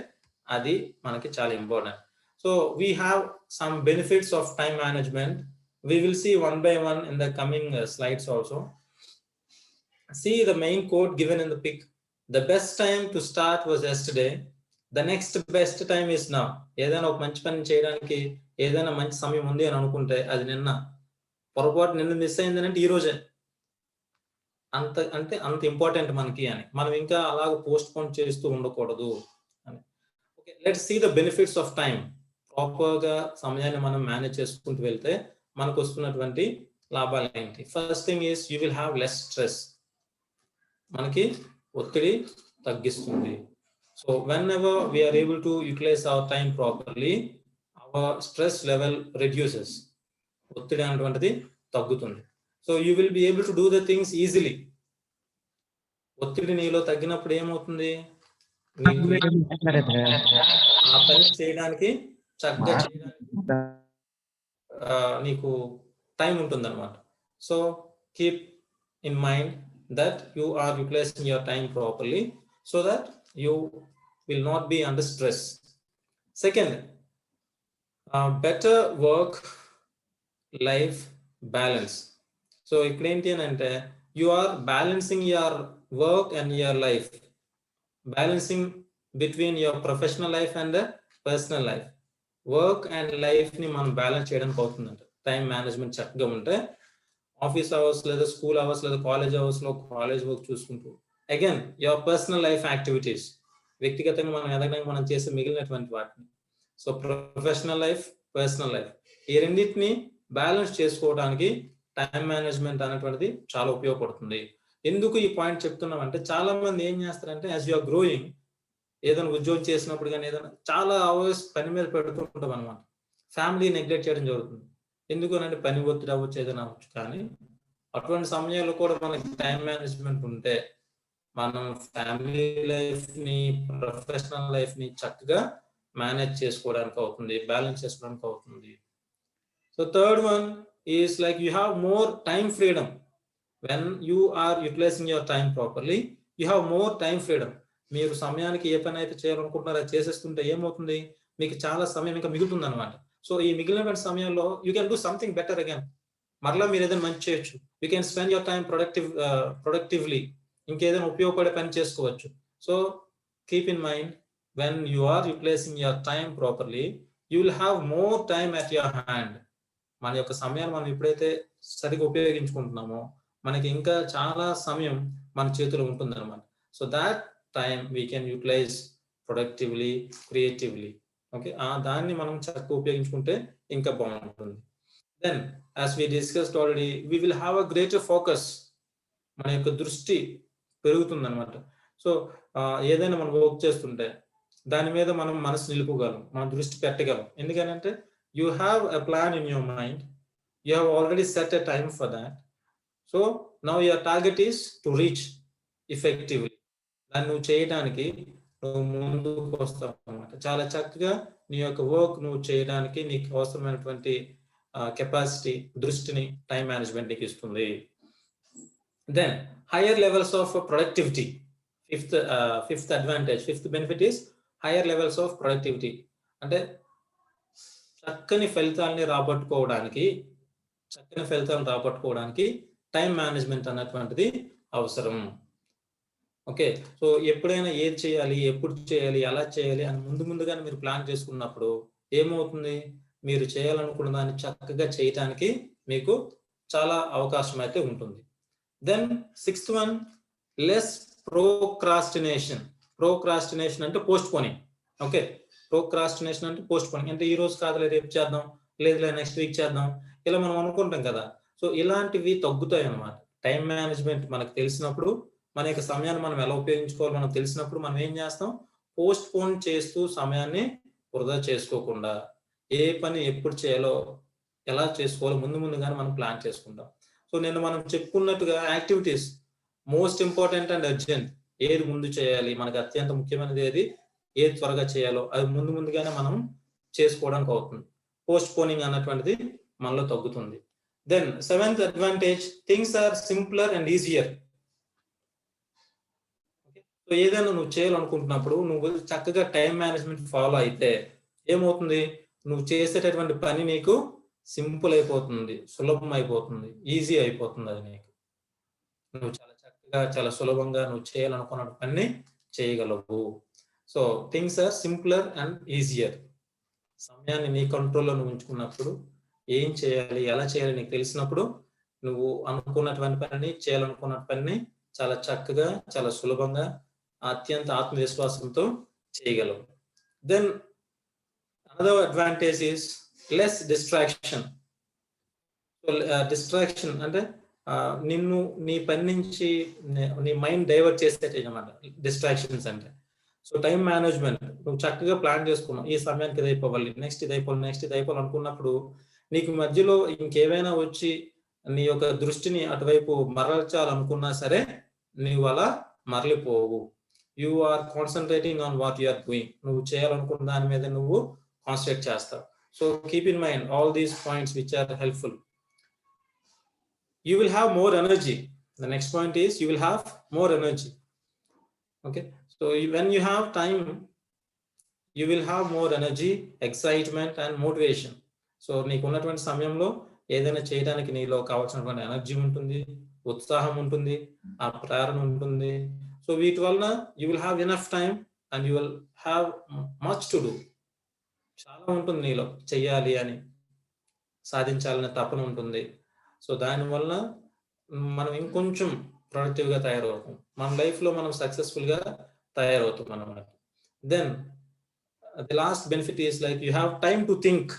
అది మనకి చాలా important. So we have some benefits of time management. We will see one by one in the coming slides also. See the main quote given in the pic. The best time to start was yesterday. The next best time is now. ఏదైనా ఒక మంచి పని చేయడానికి ఏదైనా మంచి సమయం ఉంది అని అనుకుంటే అది నిన్న. పొరపాటు నిన్న మిస్ అయింది అంటే ఈ రోజే. అంత ఇంపార్టెంట్ మనకి అని. మనం ఇంకా అలాగ పోస్ట్ పోన్ చేస్తూ ఉండకూడదు అని. Okay, let's see the benefits of time. Proper గా సమయాన్ని మనం మేనేజ్ చేసుకుంటూ వెళ్తే మనకు వస్తున్నటువంటి లాభాలు ఏంటి? First thing is you will have less stress. మనకి ఒత్తిడి తగ్గిస్తుంది. So whenever we are able to utilize our time properly, our stress level reduces. ఒత్తిడి అనేటువంటిది తగ్గుతుంది. So you will be able to do the things easily. ఒత్తిడి నీలో తగ్గినప్పుడు ఏమవుతుంది? ఆ పని చేయడానికి చక్కగా చేయడానికి నీకు టైం ఉంటుంది అనమాట. So keep in mind that you are utilizing your time properly so that you will not be under stress. Second, better work life balance. So ikkadenti ante you are balancing your work and your life, balancing between your professional life and personal life. Work and life ni మనం balance చేయడానికి అవుతుందంట time management చక్కగా ఉంటే. Office hours లేదా school hours లేదా college hours లో college work చూసుకుంటూ, again your personal life activities, వ్యక్తిగతంగా మనం ఎదగడానికి మనం చేసే మిగిలినటువంటి వాటిని. So professional life, personal life, ఈ రెండింటిని బ్యాలెన్స్ చేసుకోవడానికి టైం మేనేజ్మెంట్ అనేటువంటిది చాలా ఉపయోగపడుతుంది. ఎందుకు ఈ పాయింట్ చెప్తున్నామంటే చాలా మంది ఏం చేస్తారంటే యాజ్ యు ఆర్ గ్రోయింగ్, ఏదైనా ఉద్యోగం చేసినప్పుడు కానీ ఏదైనా చాలా అవర్స్ పని మీద పెడుతుంటాం అనమాట. ఫ్యామిలీ నెగ్లెక్ట్ చేయడం జరుగుతుంది. ఎందుకు అంటే పని ఒత్తిడి అవ్వచ్చు, ఏదైనా అవ్వచ్చు. కానీ అటువంటి సమయాల్లో కూడా మనకి టైం మేనేజ్మెంట్ ఉంటే మనం ఫ్యామిలీ లైఫ్ ని, ప్రొఫెషనల్ లైఫ్ ని చక్కగా మేనేజ్ చేసుకోవడానికి అవుతుంది, బ్యాలెన్స్ చేసుకోవడానికి అవుతుంది. So third one is like you have more time freedom. When you are utilizing your time properly, you have more time freedom. మీరు సమయానికి ఏ పని అయితే చేయాలనుకుంటున్నారో అది చేసేస్తుంటే ఏమవుతుంది? మీకు చాలా సమయం ఇంకా మిగులుతుంది అనమాట. సో ఈ మిగిలినటువంటి సమయంలో you can do something better again. మరలా మీరు ఏదైనా మంచి చేయొచ్చు. You can spend your time productively. ఇంకేదైనా ఉపయోగపడే పని చేసుకోవచ్చు. So keep in mind, when you are utilizing your time properly, you will have more time at your hand. మన యొక్క సమయాన్ని మనం ఎప్పుడైతే సరిగా ఉపయోగించుకుంటున్నామో మనకి ఇంకా చాలా సమయం మన చేతిలో ఉంటుంది అనమాట. So that time we can utilize productively, creatively. Okay, దాన్ని మనం చక్కగా ఉపయోగించుకుంటే ఇంకా బాగుంటుంది. Then as we discussed already, we will have a greater focus. మన యొక్క దృష్టి పెరుగుతుంది అనమాట. సో ఏదైనా మనం వర్క్ చేస్తుంటే దాని మీద మనం మనసు నిలుపుగలం, మన దృష్టి పెట్టగలం. ఎందుకంటే you have a plan in your mind, you have already set a time for that. So now your target is to reach effectively. దాన్ని నువ్వు చేయడానికి నువ్వు ముందుకు వస్తావు అన్నమాట. చాలా చక్కగా నీ యొక్క వర్క్ నువ్వు చేయడానికి నీకు అవసరమైనటువంటి కెపాసిటీ, దృష్టిని టైం మేనేజ్మెంట్ నీకు ఇస్తుంది. Then higher levels of productivity. Fifth advantage, fifth benefit is higher levels of productivity. అంటే చక్కని ఫలితాలని రాబట్టుకోవడానికి టైం మేనేజ్మెంట్ అన్నటువంటిది అవసరం. ఓకే, సో ఎప్పుడైనా ఏది చేయాలి, ఎప్పుడు చేయాలి, ఎలా చేయాలి అని ముందుగానే మీరు ప్లాన్ చేసుకున్నప్పుడు ఏమవుతుంది, మీరు చేయాలనుకున్న దాన్ని చక్కగా చేయటానికి మీకు చాలా అవకాశం అయితే ఉంటుంది. Then sixth one, less procrastination. Procrastination అంటే పోస్ట్ పోనింగ్. ఓకే, ప్రోక్రాస్టినేషన్ అంటే పోస్ట్ పోనింగ్ అంటే ఈ రోజు కాదులే రేపు చేద్దాం, లేదులే నెక్స్ట్ వీక్ చేద్దాం, ఇలా మనం అనుకుంటాం కదా. సో ఇలాంటివి తగ్గుతాయి అన్నమాట. టైం మేనేజ్మెంట్ మనకు తెలిసినప్పుడు, మన యొక్క సమయాన్ని మనం ఎలా ఉపయోగించుకోవాలో మనకు తెలిసినప్పుడు మనం ఏం చేస్తాం, పోస్ట్ పోన్ చేస్తూ సమయాన్ని వృధా చేసుకోకుండా ఏ పని ఎప్పుడు చేయాలో, ఎలా చేసుకోవాలో ముందుగానే మనం ప్లాన్ చేసుకుంటాం. సో నేను మనం చెప్పుకున్నట్టుగా activities most important and urgent. ఏది ముందు చేయాలి, మనకు అత్యంత ముఖ్యమైనది ఏది త్వరగా చేయాలో అది ముందుగానే మనం చేసుకోవడానికి అవుతుంది. పోస్ట్ పోనింగ్ అన్నటువంటిది మనలో తగ్గుతుంది. Then seventh advantage, things are simpler and easier. So ఏదైనా నువ్వు చేయాలనుకుంటున్నప్పుడు నువ్వు చక్కగా టైం మేనేజ్మెంట్ ఫాలో అయితే ఏమవుతుంది, నువ్వు చేసేటటువంటి పని నీకు సింపుల్ అయిపోతుంది, సులభం అయిపోతుంది, ఈజీ అయిపోతుంది. అది నీకు నువ్వు చాలా చక్కగా, చాలా సులభంగా నువ్వు చేయాలనుకున్న పని చేయగలవు. So things are simpler and easier. సమయాన్ని నీ కంట్రోల్లో నువ్వు ఉంచుకున్నప్పుడు, ఏం చేయాలి, ఎలా చేయాలి నీకు తెలిసినప్పుడు నువ్వు అనుకున్నటువంటి పనిని, చేయాలనుకున్న పనిని చాలా చక్కగా, చాలా సులభంగా, అత్యంత ఆత్మవిశ్వాసంతో చేయగలవు. Then another advantage is less distraction. So distraction అంటే నిన్ను నీ పని నుంచి నీ మైండ్ డైవర్ట్ చేసేట అన్నమాట డిస్ట్రాక్షన్స్ అంటే. సో టైం మేనేజ్మెంట్ నువ్వు చక్కగా ప్లాన్ చేసుకున్నావు, ఈ సమయానికి ఇది అయిపోవాలి, నెక్స్ట్ ఇది అయిపోవాలి అనుకున్నప్పుడు నీకు మధ్యలో ఇంకేమైనా వచ్చి నీ యొక్క దృష్టిని అటువైపు మరల్చాలనుకున్నా సరే నువ్వు అలా మరలిపోవు. You are concentrating on what you are doing. నువ్వు చేయాలనుకున్న దాని మీద నువ్వు కాన్సన్ట్రేట్ చేస్తావు. So keep in mind all these points which are helpful. You will have more energy. The next point is you will have more energy. Okay, so when you have time, you will have more energy, excitement and motivation. So నీకు ఉన్నటువంటి సమయంలో ఏదైనా చేయడానికి నీలో కావాల్సినటువంటి energy ఉంటుంది, ఉత్సాహం ఉంటుంది, ఆ ప్రేరణ ఉంటుంది. సో వీటి వలన you will have enough time and you will have much to do. చాలా ఉంటుంది నీలో, చెయ్యాలి అని, సాధించాలనే తపన ఉంటుంది. సో దానివల్ల మనం ఇంకొంచెం ప్రొడక్టివ్గా తయారవుతాం, మన లైఫ్లో మనం సక్సెస్ఫుల్గా తయారవుతాం అన్నమాట. Then the last benefit is like you have time to think.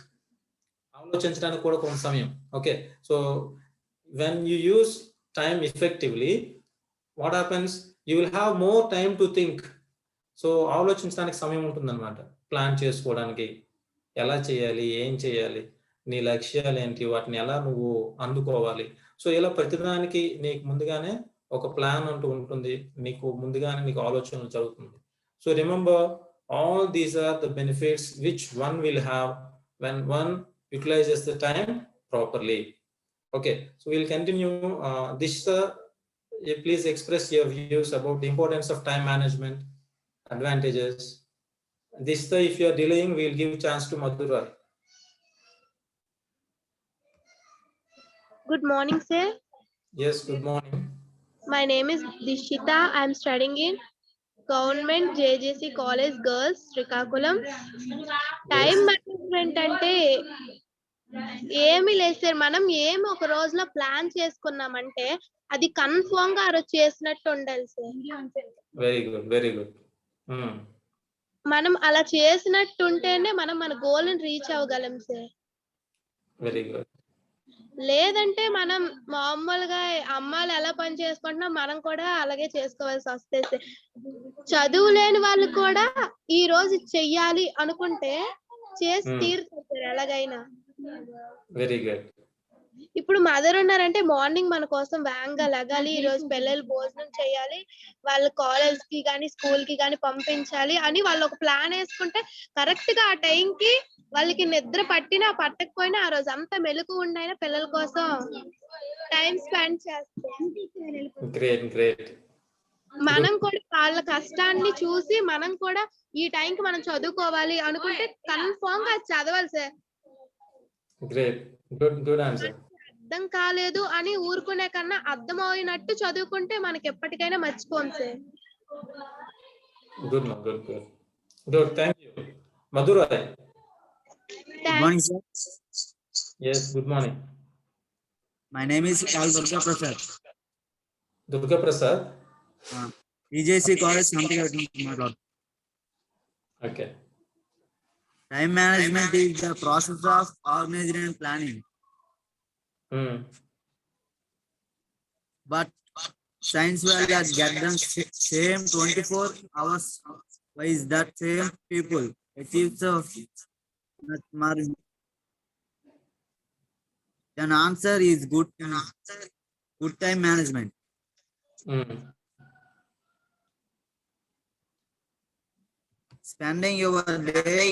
ఆలోచించడానికి కూడా కొంత సమయం. Okay, so when you use time effectively what happens, you will have more time to think. So ఆలోచించడానికి సమయం ఉంటుందన్నమాట, ప్లాన్ చేసుకోవడానికి, ఎలా చేయాలి, ఏం చేయాలి, నీ లక్ష్యాలు ఏంటి, వాటిని ఎలా నువ్వు అందుకోవాలి. సో ఇలా ప్రతిదానికి నీకు ముందుగానే ఒక ప్లాన్ అంటూ ఉంటుంది, నీకు ముందుగానే నీకు ఆలోచనలు జరుగుతుంది. So remember all these are the benefits which one will have when one utilizes the time properly. Okay, so will continue this. Please express your views about the importance of time management, advantages. This if you are delaying, we will give chance to Madhurai. Good morning, sir. Yes, good morning. My name is Dishita. I am studying in Government JJC College Girls, Srikakulam. Time management అంటే ఏమీ లేదు sir. మనం ఏమి ఒక రోజులో plan చేసుకున్నామంటే అది confirm గా ఆ రోజు చేసినట్టు ఉండాలి sir. Very good, very good. మనం అలా చేసినట్టు ఉంటేనే మనం మన గోల్ ని రీచ్ అవ్వగలం సార్. Very good. లేదంటే మనం మామూలుగా అమ్మాయిలు ఎలా పని చేసుకుంటున్నా మనం కూడా అలాగే చేసుకోవాల్సి వస్తే చదువు లేని వాళ్ళు కూడా ఈ రోజు చెయ్యాలి అనుకుంటే చేసి తీరుతారు ఎలాగైనా. Very good. ఇప్పుడు మదర్ ఉన్నారంటే మార్నింగ్ మన కోసం వేగంగా లెగాలి, ఈ రోజు పిల్లలు భోజనం చేయాలి, వాళ్ళ కాలేజ్ కి కానీ స్కూల్ కి కానీ పంపించాలి అని వాళ్ళు ఒక ప్లాన్ వేసుకుంటే కరెక్ట్ గా ఆ టైం కి వాళ్ళకి నిద్ర పట్టినా పట్టకపోయినా ఆ రోజు అంతా మెలకు ఉండైనా పిల్లల కోసం టైం స్పెండ్ చేస్తాం. Great, great. మనం కూడా వాళ్ళ కష్టాన్ని చూసి మనం కూడా ఈ టైం కి మనం చదువుకోవాలి అనుకుంటే కన్ఫర్మ్ గా చదవాలి సార్. Great, good answer. అర్థం కాలేదు అని ఊరుకునే కన్నా అర్థం అయినట్టు చదువుకుంటే మనకి ఎప్పటికైనా మర్చిపోం sir. Good, good. Thank you. Madurai. Good morning, sir. Yes, good morning. My name is Al Durga Prasad. Durga Prasad. EJC College, Namtigaram. Okay. Time management is the process of organizing and planning. But science will get them same 24 hours. Why is that same people achieve the Then answer is good time management. Spending your day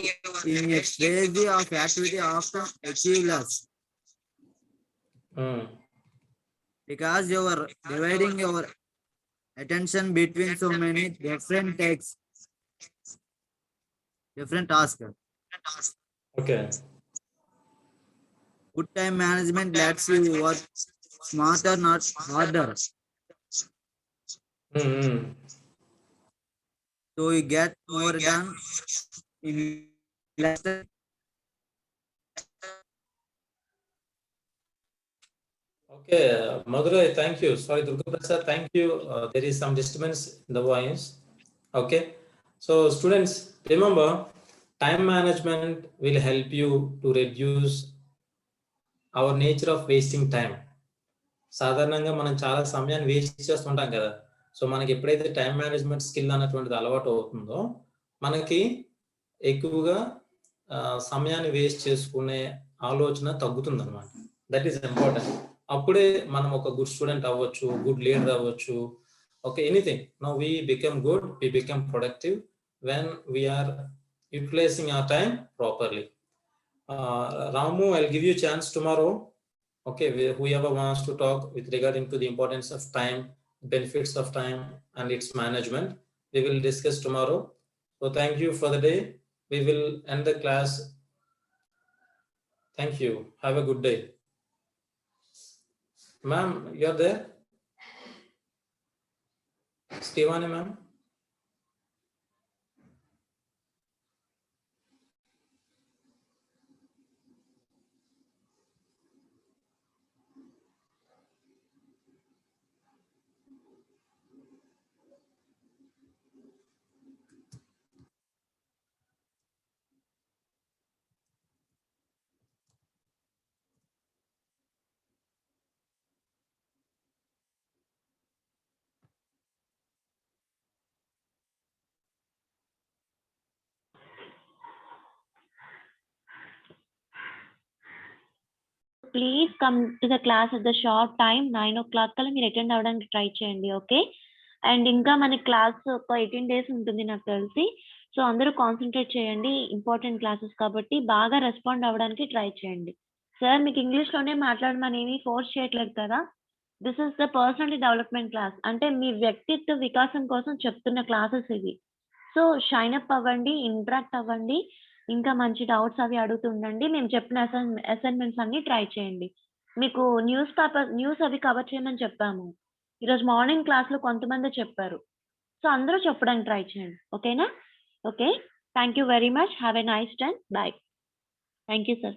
in a crazy of activity often achieve less. Because you are dividing your attention between so many different tasks. Okay. Good time management lets you work smarter, not harder. So you get more done in less time. Okay, Madurai, thank you. Sorry, Durga Prasad, thank you. There is some disturbance in the voice. Okay, so students, remember, time management will help you to reduce our nature of wasting time. సాధారణంగా మనం చాలా సమయాన్ని waste చేస్తుంటాం కదా. So మనకి ఎప్పుడైతే time management skill అన్నటువంటిది అలవాటు అవుతుందో మనకి ఎక్కువగా సమయాన్ని వేస్ట్ చేసుకునే ఆలోచన తగ్గుతుంది అనమాట. That is important. అప్పుడే మనం ఒక గుడ్ స్టూడెంట్ అవ్వచ్చు, గుడ్ లీడర్ అవ్వచ్చు. Okay, anything. Now we become good, we become productive when we are utilizing our time properly. Ramu, I'll give you a chance tomorrow. Okay, whoever wants to talk with regarding to the importance of time, benefits of time and its management, we will discuss tomorrow. So thank you for the day. We will end the class. Thank you. Have a good day. Ma'am, you're there? Stevani, ma'am? Please come to the class at the sharp time 9 o'clock కల్లా మీరు attend అవ్వడానికి try చేయండి. Okay, and ఇంకా మన class ఒక 18 days ఉంటుంది నాకు తెలిసి. సో అందరూ కాన్సన్ట్రేట్ చేయండి, ఇంపార్టెంట్ క్లాసెస్ కాబట్టి బాగా రెస్పాండ్ అవ్వడానికి ట్రై చేయండి. సార్ మీకు ఇంగ్లీష్లోనే మాట్లాడమని ఏమీ ఫోర్స్ చేయట్లేదు కదా. This is the personality development class, అంటే మీ వ్యక్తిత్వ వికాసం కోసం చెప్తున్న క్లాసెస్ ఇవి. సో షైన్ అప్ అవ్వండి, ఇంటరాక్ట్ అవ్వండి, ఇంకా మంచి డౌట్స్ అవి అడుగుతుండండి. మేము చెప్పిన అసైన్మెంట్స్ అన్ని ట్రై చేయండి. మీకు న్యూస్ అవి కవర్ చేయమని చెప్పాము. ఈరోజు మార్నింగ్ క్లాస్లో కొంతమంది చెప్పారు. సో అందరూ చెప్పడానికి ట్రై చేయండి. ఓకేనా? Okay, thank you very much. Have a nice time. Bye. Thank you sir.